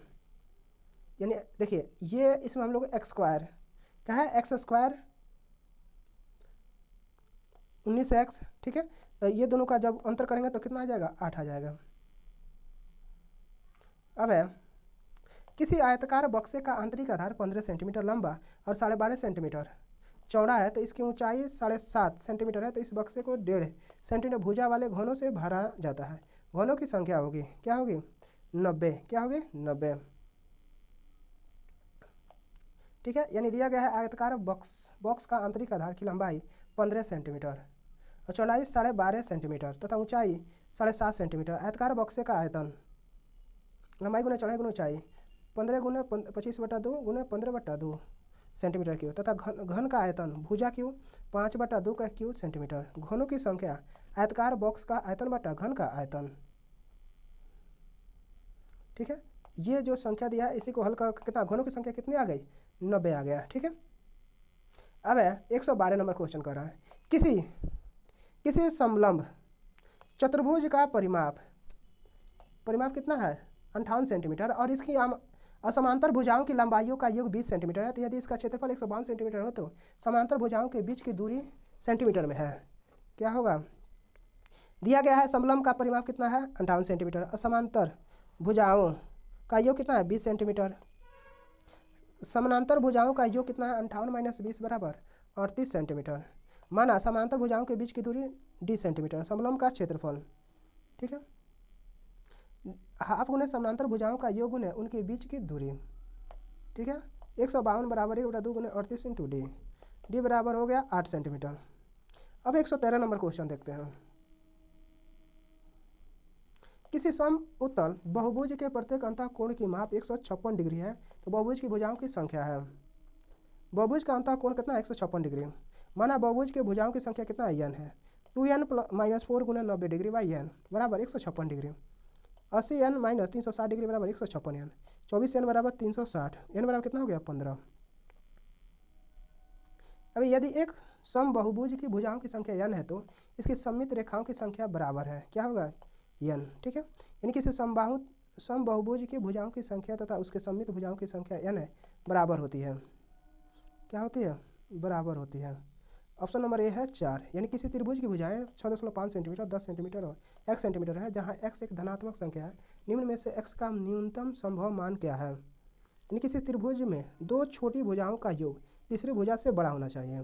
यानी देखिए ये इसमें हम लोग x² क्या है x² 19x, ठीक है, तो ये दोनों का जब अंतर करेंगे तो कितना आ जाएगा 8 आ जाएगा। अब है किसी आयताकार बक्से का आंतरिक आधार 15 सेंटीमीटर लंबा और 12.5 सेंटीमीटर चौड़ा है तो इसकी ऊंचाई 7.5 सेंटीमीटर है, तो इस बक्से को 1.5 सेंटीमीटर भुजा वाले घनों से भरा जाता है। घनों की संख्या होगी क्या होगी 90, क्या होगी 90। ठीक है, यानी दिया गया है आयताकार बॉक्स का आंतरिक आधार की लंबाई 15 सेंटीमीटर और चौड़ाई 12.5 सेंटीमीटर तथा ऊंचाई 7.5 सेंटीमीटर। आयताकार बक्से का आयतन लंबाई गुना चौड़ाई गुना ऊंचाई 15 गुना 25/2 गुना 15/2 सेंटीमीटर क्यूब तथा घन का आयतन भुजा क्यूब 5/2 का क्यूब सेंटीमीटर। घनों की संख्या आयताकार बॉक्स का आयतन बटा घन का आयतन। ठीक है, ये जो संख्या दिया है इसी को हल कर कितना घनों की संख्या कितनी आ गई 90 आ गया। ठीक है, अब है 112 नंबर क्वेश्चन कर रहा है किसी समलंब चतुर्भुज का परिमाप कितना है 58 सेंटीमीटर और इसकी असमांतर भुजाओं की लंबाइयों का योग 20 सेंटीमीटर है। तो यदि इसका क्षेत्रफल 152 सेंटीमीटर हो तो समांतर भुजाओं के बीच की दूरी सेंटीमीटर में है, क्या होगा। दिया गया है समलंब का परिमाप कितना है 58 सेंटीमीटर और समांतर भुजाओं का योग कितना है 20 सेंटीमीटर। समानांतर भुजाओं का योग कितना है 58 - 20 बराबर 38 सेंटीमीटर। माना समांतर भुजाओं के बीच की दूरी d सेंटीमीटर। समलंब का क्षेत्रफल, ठीक है, हाफ गुने समानांतर भुजाओं का योग गुने उनके बीच की दूरी। ठीक है, 152 बराबर 1/2 गुने 38 इंटू डी बराबर हो गया 8 सेंटीमीटर। अब 113 नंबर क्वेश्चन देखते हैं। किसी समउत्तल बहुभुज के प्रत्येक अंतःकोण की माप 156 डिग्री है तो बहुभुज की भुजाओं की संख्या है। बहुभुज का अंतःकोण कितना है 156 डिग्री। माना बहुभुज के भुजाओं की संख्या कितना n है 2n - 4 Guna 90 degree by n बराबर 156 डिग्री। 80n - 360 डिग्री बराबर 156n। 24n बराबर 360, n बराबर कितना हो गया 15। अभी यदि एक सम बहुभुज की भुजाओं की संख्या n है तो इसकी सममित रेखाओं की संख्या बराबर है, क्या होगा n। ठीक है, यानी किसी सम बहुभुज की भुजाओं की संख्या तथा उसके सममित भुजाओं की संख्या n है बराबर होती है, क्या होती है बराबर होती है। ऑप्शन नंबर ए है 4। यानी किसी त्रिभुज की भुजाएं 6.5 सेंटीमीटर 10 सेंटीमीटर और x सेंटीमीटर है जहां x एक धनात्मक संख्या है। निम्न में से x का न्यूनतम संभव मान क्या है। यानी किसी त्रिभुज में दो छोटी भुजाओं का योग तीसरी भुजा से बड़ा होना चाहिए।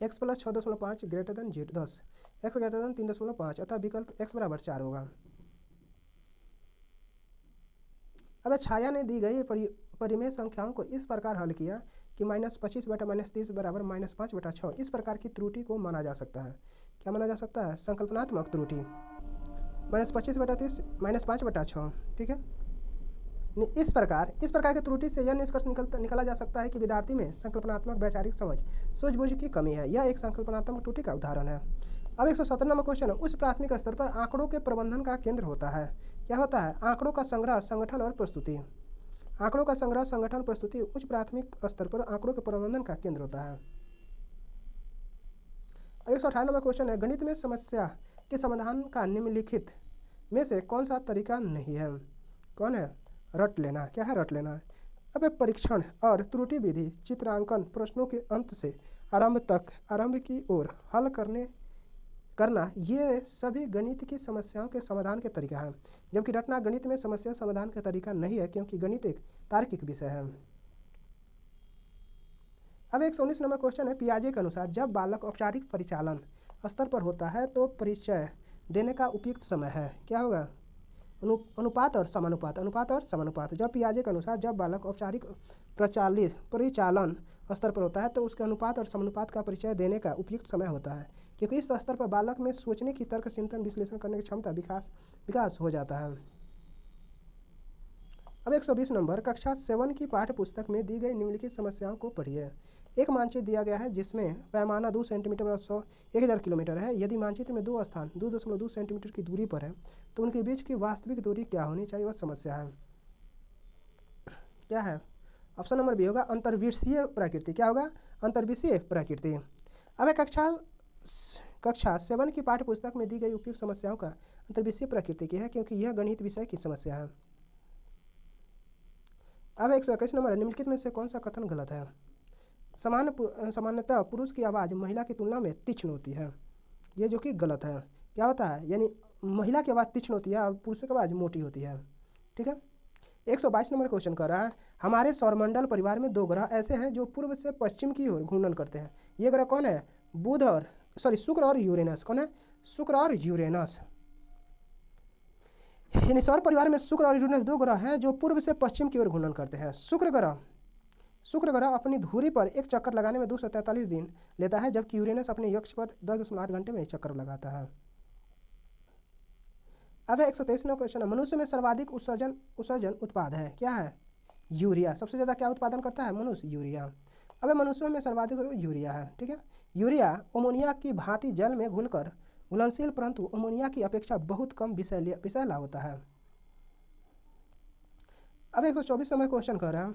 x + 6.5 greater than 10, x greater than 3.5 अतः विकल्प x बराबर 4 होगा। अब छाया ने दी गई परिमेय संख्याओं को इस प्रकार हल किया कि -25 बटा -30 बराबर -5/6 इस प्रकार की त्रुटि को माना जा सकता है, क्या माना जा सकता है संकल्पनात्मक त्रुटि। -25 बटा 30 -5/6, ठीक है। इस प्रकार की त्रुटि से यह निष्कर्ष निकाला जा सकता है कि विद्यार्थी में संकल्पनात्मक वैचारिक समझ सूझबूझ की कमी है। यह एक संकल्पनात्मक त्रुटि का उदाहरण है। अब 117 नंबर क्वेश्चन है उच्च प्राथमिक स्तर पर आंकड़ों के प्रबंधन का केंद्र होता है, क्या होता है आंकड़ों का संग्रह संगठन और प्रस्तुति। आंकड़ों का संग्रह संगठन प्रस्तुति उच्च प्राथमिक स्तर पर आंकड़ों के प्रबंधन का केंद्र होता है। 118 नंबर क्वेश्चन है गणित में समस्या के समाधान का निम्नलिखित में से कौन सा तरीका नहीं है। कौन है रट लेना, क्या है रट लेना। अब परीक्षण और त्रुटि विधि चित्रांकन प्रश्नों के अंत से आरंभ की ओर हल करना ये सभी गणित की समस्याओं के समाधान के तरीका है, जबकि रटना गणित में समस्या समाधान का तरीका नहीं है क्योंकि गणित एक तार्किक विषय है। अब 119 नंबर क्वेश्चन है पियाजे के अनुसार जब बालक औपचारिक परिचालन स्तर पर होता है तो परिचय देने का उपयुक्त समय है, क्या होगा अनुपात और समानुपात। अनुपात और समानुपात। जब पियाजे के अनुसार जब बालक औपचारिक परिचालन स्तर पर होता है तो उसके अनुपात और समानुपात का परिचय देने का उपयुक्त समय होता है, क्योंकि इस स्तर पर बालक में सोचने की, तर्क चिंतन विश्लेषण करने की क्षमता विकास हो जाता है। अब 120 नंबर, कक्षा 7 की पाठ्य पुस्तक में दी गई निम्नलिखित समस्याओं को पढ़िए। एक मानचित्र दिया गया है जिसमें पैमाना 2 सेंटीमीटर और 1000 किलोमीटर है। यदि मानचित्र में दो स्थान 2.2 सेंटीमीटर की दूरी पर है तो उनके बीच की वास्तविक दूरी क्या होनी चाहिए, वह समस्या है। क्या है? ऑप्शन नंबर बी होगा अंतर्विषीय प्रकृति। क्या होगा? अंतर्विषीय प्रकृति। अब कक्षा 7 की पाठ्य पुस्तक में दी गई उपयुक्त समस्याओं का अंतर्विषीय प्रकृति की है, क्योंकि यह गणित विषय की समस्या है। अब 121 नंबर, निम्नलिखित में से कौन सा कथन गलत है? सामान्यतः पुरुष की आवाज़ महिला की तुलना में तीक्ष्ण होती है, ये जो कि गलत है। क्या होता है? यानी महिला की आवाज़ तीक्ष्ण होती है और पुरुषों की आवाज़ मोटी होती है। ठीक है। 122 नंबर क्वेश्चन कर रहा है, हमारे सौरमंडल परिवार में 2 ग्रह ऐसे हैं जो पूर्व से पश्चिम की ओर घूर्णन करते हैं। ये ग्रह कौन है? शुक्र और यूरेनस। कौन है? शुक्र और यूरेनस। यानी सौर परिवार में शुक्र और यूरेनस 2 ग्रह हैं जो पूर्व से पश्चिम की ओर घूर्णन करते हैं। शुक्र ग्रह अपनी धुरी पर एक चक्कर लगाने में 243 दिन लेता है, जबकि यूरेनस अपने अक्ष पर 10.8 घंटे में एक चक्कर लगाता है। अब 123 नंबर क्वेश्चन है, मनुष्य में सर्वाधिक उत्सर्जन उत्पाद है। क्या है? यूरिया। सबसे ज़्यादा क्या उत्पादन करता है? मनुष्य। यूरिया। अब मनुष्यों में सर्वाधिक यूरिया है। ठीक है। यूरिया अमोनिया की भांति जल में घुलकर घुलनशील, परंतु अमोनिया की अपेक्षा बहुत कम विषैला होता है। अब 124 नंबर क्वेश्चन कर रहा है,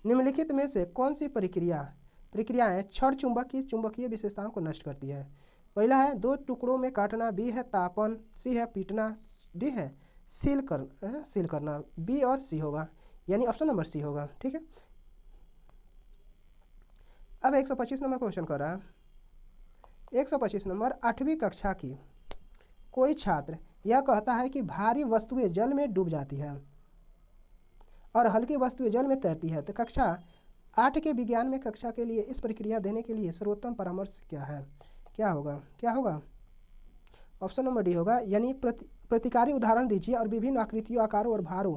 निम्नलिखित में से कौन सी प्रक्रियाएं क्षण चुंबक की चुंबकीय विशेषताओं को नष्ट करती है? पहला है 2 टुकड़ों में काटना, बी है तापन, सी है पीटना, डी है सील करना। बी और सी होगा, यानी ऑप्शन नंबर सी होगा। ठीक है। अब 125 नंबर क्वेश्चन कर रहा है, 125 नंबर, 8वीं कक्षा की कोई छात्र यह कहता है कि भारी वस्तुएं जल में डूब जाती है और हल्की वस्तुएं जल में तैरती है, तो कक्षा 8 के विज्ञान में कक्षा के लिए इस प्रक्रिया देने के लिए सर्वोत्तम परामर्श क्या है? क्या होगा? ऑप्शन नंबर डी होगा, यानी प्रतिकारी उदाहरण दीजिए और विभिन्न आकृतियों, आकारों और भारों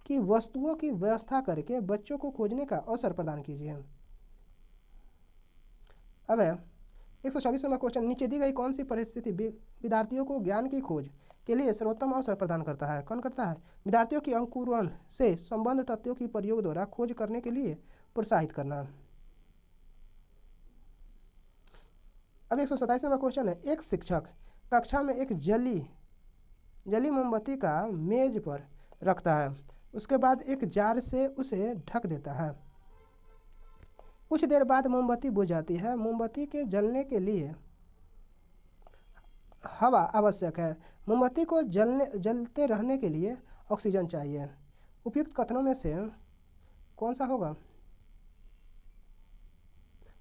की वस्तुओं की व्यवस्था करके बच्चों को खोजने का अवसर प्रदान कीजिए। अब 124 नंबर क्वेश्चन, नीचे दी गई कौन सी परिस्थिति विद्यार्थियों को ज्ञान की खोज के लिए सर्वोत्तम अवसर प्रदान करता है? कौन करता है? विद्यार्थियों की अंकुरण से संबंध तथ्यों की प्रयोग द्वारा खोज करने के लिए प्रोत्साहित करना। अब 127 नंबर क्वेश्चन है, एक शिक्षक कक्षा में एक जली मोमबत्ती का मेज पर रखता है, उसके बाद एक जार से उसे ढक देता है। कुछ देर बाद मोमबत्ती बुझ जाती है। मोमबत्ती के जलने के लिए हवा आवश्यक है। मोमबत्ती को जलते रहने के लिए ऑक्सीजन चाहिए। उपयुक्त कथनों में से कौन सा होगा?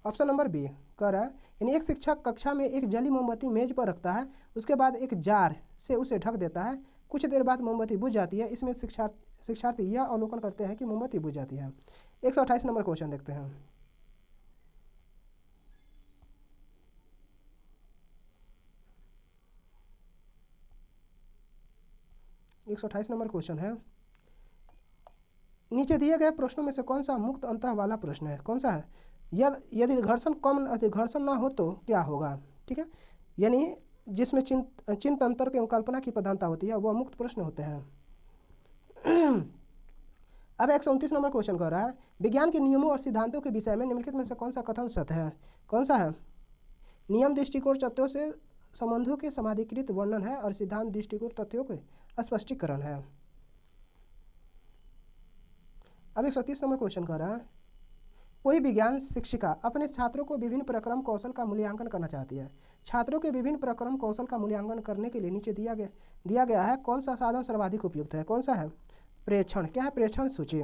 ऑप्शन नंबर बी कह रहा है, यानी एक शिक्षक कक्षा में एक जली मोमबत्ती मेज पर रखता है, उसके बाद एक जार से उसे ढक देता है। कुछ देर बाद मोमबत्ती बुझ जाती है। इसमें शिक्षार्थी यह अवलोकन करते हैं कि मोमबत्ती बुझ जाती है। 128 नंबर क्वेश्चन देखते हैं, 128 नंबर क्वेश्चन है, नीचे दिए गए प्रश्नों में से कौन सा मुक्त अंतः वाला प्रश्न है? कौन सा है? यदि घर्षण ना हो तो क्या होगा? ठीक है। यानी जिसमें चिंत अंतर के कल्पना की प्रधानता होती है वह मुक्त प्रश्न होते हैं। अब 129 नंबर क्वेश्चन कर रहा है, विज्ञान के नियमों और सिद्धांतों के विषय में निम्नलिखित में से कौन सा कथन सत्य है? कौन सा है? नियम दृष्टिकोण तथ्यों से संबंधों के समाधिकृत वर्णन है और सिद्धांत दृष्टिकोण तथ्यों के स्पष्टीकरण है। अब 130 नंबर क्वेश्चन कर रहा है, कोई विज्ञान शिक्षिका अपने छात्रों को विभिन्न प्रक्रम कौशल का मूल्यांकन करना चाहती है। छात्रों के विभिन्न प्रक्रम कौशल का मूल्यांकन करने के लिए नीचे दिया गया है, कौन सा साधन सर्वाधिक उपयुक्त है? कौन सा है? प्रेक्षण। क्या है? प्रेक्षण सूची।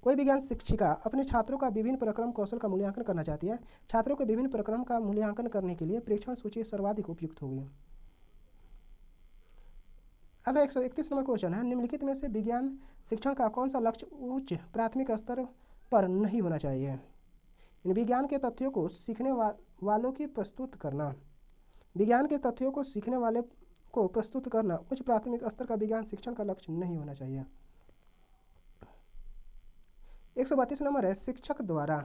कोई विज्ञान शिक्षिका अपने छात्रों का विभिन्न प्रक्रम कौशल का मूल्यांकन करना चाहती है। छात्रों के विभिन्न प्रक्रम का मूल्यांकन करने के लिए प्रेक्षण सूची सर्वाधिक उपयुक्त होगी। अब 131 नंबर क्वेश्चन है, निम्नलिखित में से विज्ञान शिक्षण का कौन सा लक्ष्य उच्च प्राथमिक स्तर पर नहीं होना चाहिए? विज्ञान के तथ्यों को सीखने वालों की प्रस्तुत करना। विज्ञान के तथ्यों को सीखने वाले को प्रस्तुत करना उच्च प्राथमिक स्तर का विज्ञान शिक्षण का लक्ष्य नहीं होना चाहिए। 132 नंबर है, शिक्षक द्वारा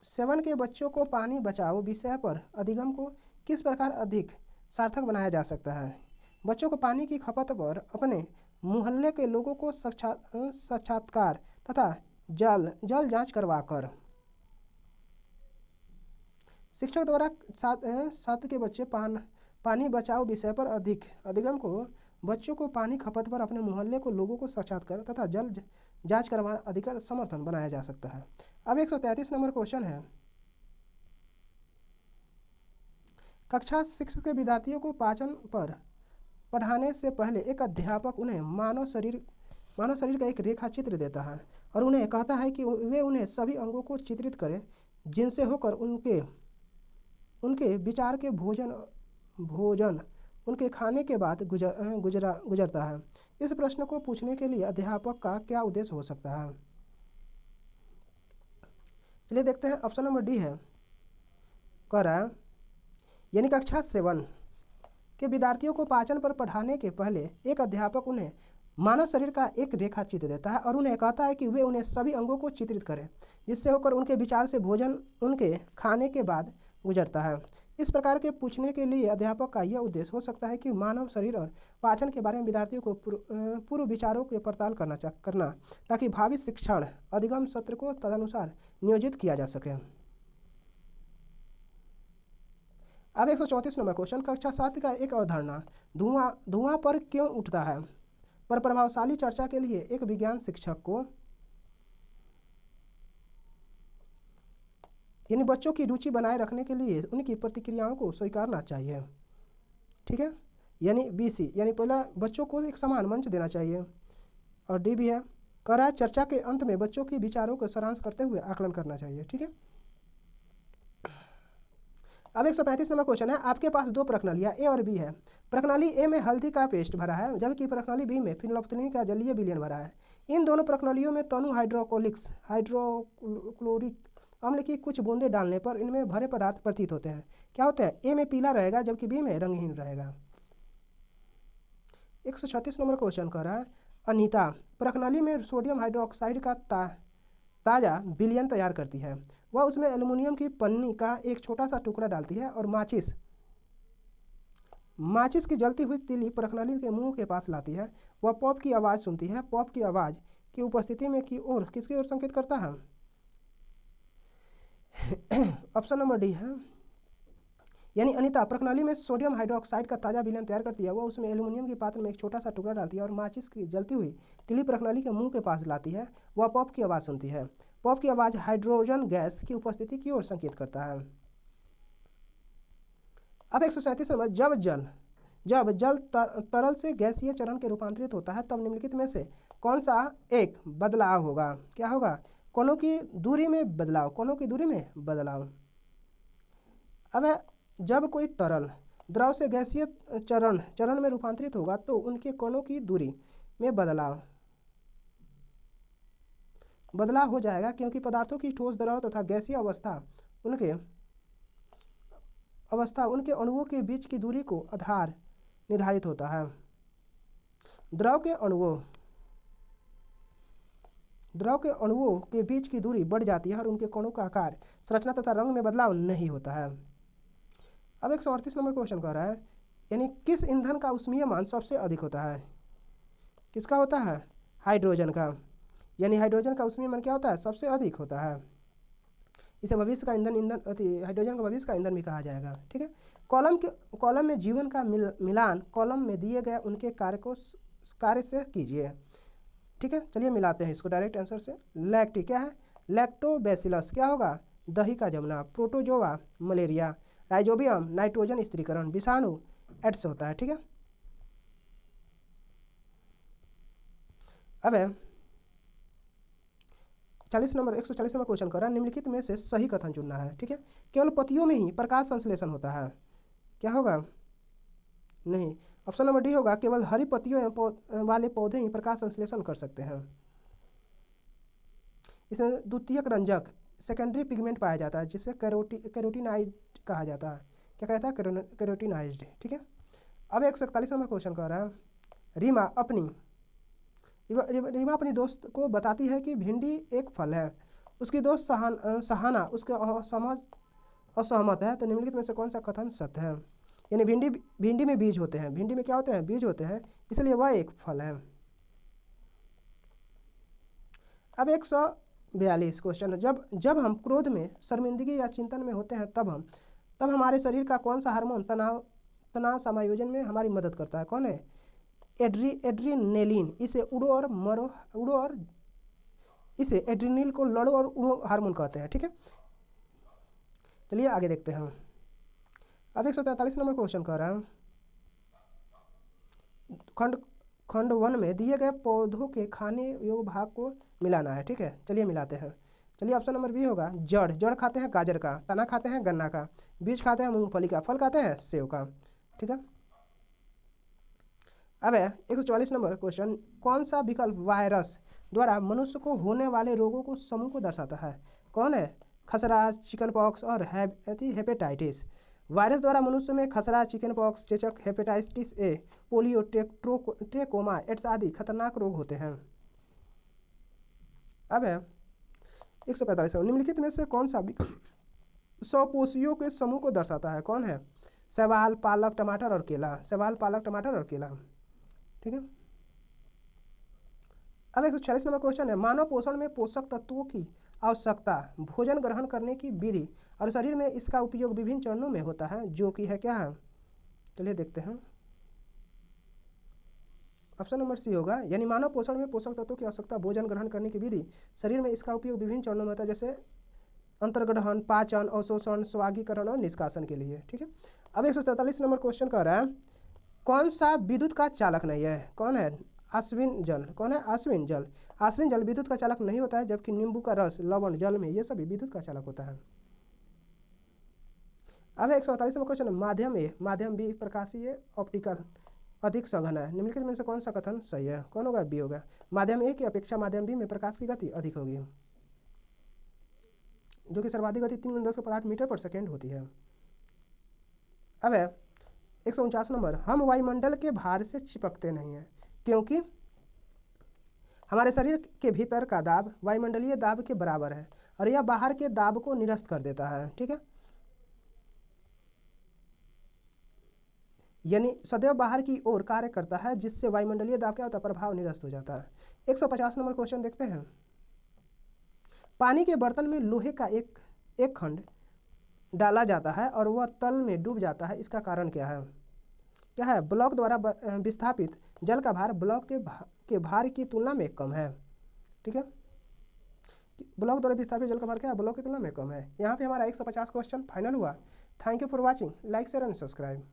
7 के बच्चों को पानी बचाओ विषय पर अधिगम को किस प्रकार अधिक सार्थक बनाया जा सकता है। बच्चों को पानी की खपत पर अपने मोहल्ले के लोगों को साक्षात्कार तथा जल जल जांच करवाकर शिक्षक द्वारा 7 के बच्चे पानी बचाओ विषय पर अधिगम को बच्चों को पानी खपत पर अपने मोहल्ले को लोगों को साक्षात्कार तथा जल जांच करवाना अधिक समर्थन बनाया जा सकता है। अब 133 नंबर क्वेश्चन है, कक्षा शिक्षक के विद्यार्थियों को पाचन पर पढ़ाने से पहले एक अध्यापक उन्हें मानव शरीर का एक रेखा चित्र देता है और उन्हें कहता है कि वे उन्हें सभी अंगों को चित्रित करें जिनसे होकर उनके विचार के भोजन उनके खाने के बाद गुजरता है। इस प्रश्न को पूछने के लिए अध्यापक का क्या उद्देश्य हो सकता है। चलिए देखते हैं, ऑप्शन नंबर डी है, कह रहा है यानी कक्षा 7 के विद्यार्थियों को पाचन पर पढ़ाने के पहले एक अध्यापक उन्हें मानव शरीर का एक रेखा चित्र देता है और उन्हें कहता है कि वे उन्हें सभी अंगों को चित्रित करें जिससे होकर उनके विचार से भोजन उनके खाने के बाद गुजरता है। इस प्रकार के पूछने के लिए अध्यापक का यह उद्देश्य हो सकता है कि मानव शरीर और पाचन के बारे में विद्यार्थियों को पूर्व विचारों की पड़ताल करना ताकि भावी शिक्षण अधिगम सत्र को तदनुसार नियोजित किया जा सके। अब 134 नंबर क्वेश्चन, कक्षा 7 का एक अवधारणा धुआं पर क्यों उठता है पर प्रभावशाली चर्चा के लिए एक विज्ञान शिक्षक को यानी बच्चों की रुचि बनाए रखने के लिए उनकी प्रतिक्रियाओं को स्वीकारना चाहिए। ठीक है, यानी BC यानी पहला बच्चों को एक समान मंच देना चाहिए और D भी है, कह रहा है चर्चा के अंत में बच्चों के विचारों को सारांश करते हुए आकलन करना चाहिए। ठीक है, अब 135 नंबर क्वेश्चन है, आपके पास दो प्रश्नालियाँ A और B है। प्रश्नाली A में हल्दी का पेस्ट भरा है जबकि प्रश्नाली B में फिनोल्फ्थालीन का जलीय विलयन भरा है। इन दोनों प्रश्नालियों में तनु हाइड्रोक्लोरिक अम्ल की कुछ बूंदें डालने पर इनमें भरे पदार्थ प्रतीत होते हैं। क्या होते हैं? A में पीला रहेगा जबकि B में रंगहीन रहेगा। 136 नंबर क्वेश्चन कर रहा है, अनीता प्रश्नाली में सोडियम हाइड्रोक्साइड का ताज़ा विलयन तैयार करती है। वह उसमें एल्युमिनियम की पन्नी का एक छोटा सा टुकड़ा डालती है और माचिस की जलती हुई तीली प्रश्नाली के मुंह के पास लाती है। वह पॉप की आवाज़ सुनती है। पॉप की आवाज़ की उपस्थिति में किसकी ओर संकेत करता है? ऑप्शन नंबर डी है, यानी अनीता प्रश्नाली में सोडियम हाइड्रोक्साइड का ताज़ा विलयन तैयार करती है। वह उसमें एल्युमिनियम के पात्र में एक छोटा सा टुकड़ा डालती है और माचिस की जलती हुई तीली प्रश्नाली के मुंह के पास लाती है। वह पॉप की आवाज़ सुनती है। पॉप की आवाज़ हाइड्रोजन गैस की उपस्थिति की ओर संकेत करता है। अब 137 नंबर, जब जल तरल से गैसीय चरण के रूपांतरित होता है तब निम्नलिखित में से कौन सा एक बदलाव होगा? क्या होगा? कोनों की दूरी में बदलाव। अब जब कोई तरल द्रव से गैसीय चरण में रूपांतरित होगा तो उनके कोनों की दूरी में बदलाव हो जाएगा क्योंकि पदार्थों की ठोस, द्रव तथा गैसीय अवस्था उनके अणुओं के बीच की दूरी को आधार निर्धारित होता है। द्रव के अणुओं के बीच की दूरी बढ़ जाती है और उनके कणों का आकार, संरचना तथा रंग में बदलाव नहीं होता है। अब 138 नंबर क्वेश्चन कर रहा है, यानी किस ईंधन का ऊष्मीय मान सबसे अधिक होता है? किसका होता है? हाइड्रोजन का। यानी हाइड्रोजन का ऊष्मीय मान क्या होता है? सबसे अधिक होता है। इसे भविष्य का हाइड्रोजन का भविष्य का ईंधन भी कहा जाएगा। ठीक है, कॉलम में जीवन का मिलान कॉलम में दिए गए उनके कार्य से कीजिए। ठीक है, चलिए मिलाते हैं इसको डायरेक्ट आंसर से। लैक्टिक क्या है? लैक्टोबैसिलस क्या होगा? दही का जमना। Protozoa malaria. राइजोबियम नाइट्रोजन स्थिरीकरण। विषाणु एड्स होता है। ठीक है, अब 140 नंबर क्वेश्चन कर रहा है, निम्नलिखित में से सही कथन चुनना है। ठीक है, केवल पत्तियों में ही प्रकाश संश्लेषण होता है। क्या होगा? नहीं, ऑप्शन नंबर डी होगा, केवल हरी पत्तियों वाले पौधे ही प्रकाश संश्लेषण कर सकते हैं। इसमें द्वितीयक रंजक सेकेंडरी पिगमेंट पाया जाता है जिसे कैरोटीनाइड कहा जाता है। क्या कहता है? कैरोटीनाइज्ड। ठीक है, अब 141 नंबर क्वेश्चन कर रहा है, रीमा अपनी रीमा अपनी दोस्त को बताती है कि भिंडी एक फल है। उसकी दोस्त सहाना उसके असहमत है। तो निम्नलिखित में से कौन सा कथन सत्य है? यानी भिंडी में बीज होते हैं, भिंडी में क्या होते हैं? बीज होते हैं, इसलिए वह एक फल है। अब 142 क्वेश्चन है, जब जब हम क्रोध में, शर्मिंदगी या चिंतन में होते हैं तब हमारे शरीर का कौन सा हार्मोन तनाव समायोजन में हमारी मदद करता है? कौन है? एड्रीनेलिन। इसे एड्रीनल को लड़ो और उड़ो हार्मोन कहते हैं। ठीक है, चलिए आगे देखते हैं। अब 143 नंबर क्वेश्चन कह रहा है, खंड 1 में दिए गए पौधों के खाने योग्य भाग को मिलाना है। ठीक है, चलिए मिलाते हैं। चलिए ऑप्शन नंबर बी होगा जड़ खाते हैं गाजर का, तना खाते हैं गन्ना का, बीज खाते हैं मूंगफली का, फल खाते हैं सेव का। ठीक है, अब है 144 नंबर क्वेश्चन, कौन सा विकल्प वायरस द्वारा मनुष्य को होने वाले रोगों को समूह को दर्शाता है? कौन है? खसरा, चिकन पॉक्स और हेपेटाइटिस। वायरस द्वारा मनुष्य में खसरा, चिकन पॉक्स, चेचक, hepatitis A, polio, trachoma, AIDS आदि खतरनाक रोग होते हैं। अब है 145, निम्नलिखित में से कौन सा विकल्प सौपोषियों के समूह को दर्शाता है? कौन है? शैवाल, पालक, टमाटर और केला। शैवाल, पालक, टमाटर और केला। ठीक है, अब 146 नंबर क्वेश्चन है, मानव पोषण में पोषक तत्वों की आवश्यकता, भोजन ग्रहण करने की विधि और शरीर में इसका उपयोग विभिन्न चरणों में होता है, जो कि है क्या है? चलिए देखते हैं। ऑप्शन नंबर सी होगा, यानी मानव पोषण में पोषक तत्वों की आवश्यकता, भोजन ग्रहण करने की विधि, शरीर में इसका उपयोग विभिन्न चरणों में होता है, जैसे अंतर्ग्रहण, पाचन, अवशोषण, स्वागीकरण और निष्कासन के लिए। ठीक है, अब 143 नंबर क्वेश्चन कह रहा है, कौन सा विद्युत का चालक नहीं है? कौन है? अश्विन जल। कौन है? अश्विन जल। अश्विन जल विद्युत का चालक नहीं होता है, जबकि नींबू का रस, लवण, जल में ये सभी विद्युत का चालक होता है। अब 148 नंबर क्वेश्चन, माध्यम ए, माध्यम बी, प्रकाशीय, ऑप्टिकल अधिक सघन है। निम्नलिखित में से कौन सा कथन सही है? कौन होगा? बी होगा, माध्यम ए की अपेक्षा माध्यम बी में प्रकाश की गति अधिक होगी, जो कि सर्वाधिक गति 3×10⁸ मीटर पर सेकेंड होती है। अब है 149 नंबर, हम वायुमंडल के भार से चिपकते नहीं हैं, क्योंकि हमारे शरीर के भीतर का दाब वायुमंडलीय दाब के बराबर है और यह बाहर के दाब को निरस्त कर देता है। ठीक है, यानी सदैव बाहर की ओर कार्य करता है, जिससे वायुमंडलीय दाब क्या होता है? प्रभाव निरस्त हो जाता है। 150 नंबर क्वेश्चन देखते हैं, पानी के बर्तन में लोहे का एक खंड डाला जाता है और वह तल में डूब जाता है, इसका कारण क्या है? क्या है? ब्लॉक द्वारा विस्थापित जल का भार ब्लॉक के भार की तुलना में कम है। ठीक है, ब्लॉक द्वारा विस्थापित जल का भार क्या है? ब्लॉक की तुलना में कम है। यहाँ पे हमारा 150 क्वेश्चन फाइनल हुआ। Thank you for watching, like share and subscribe.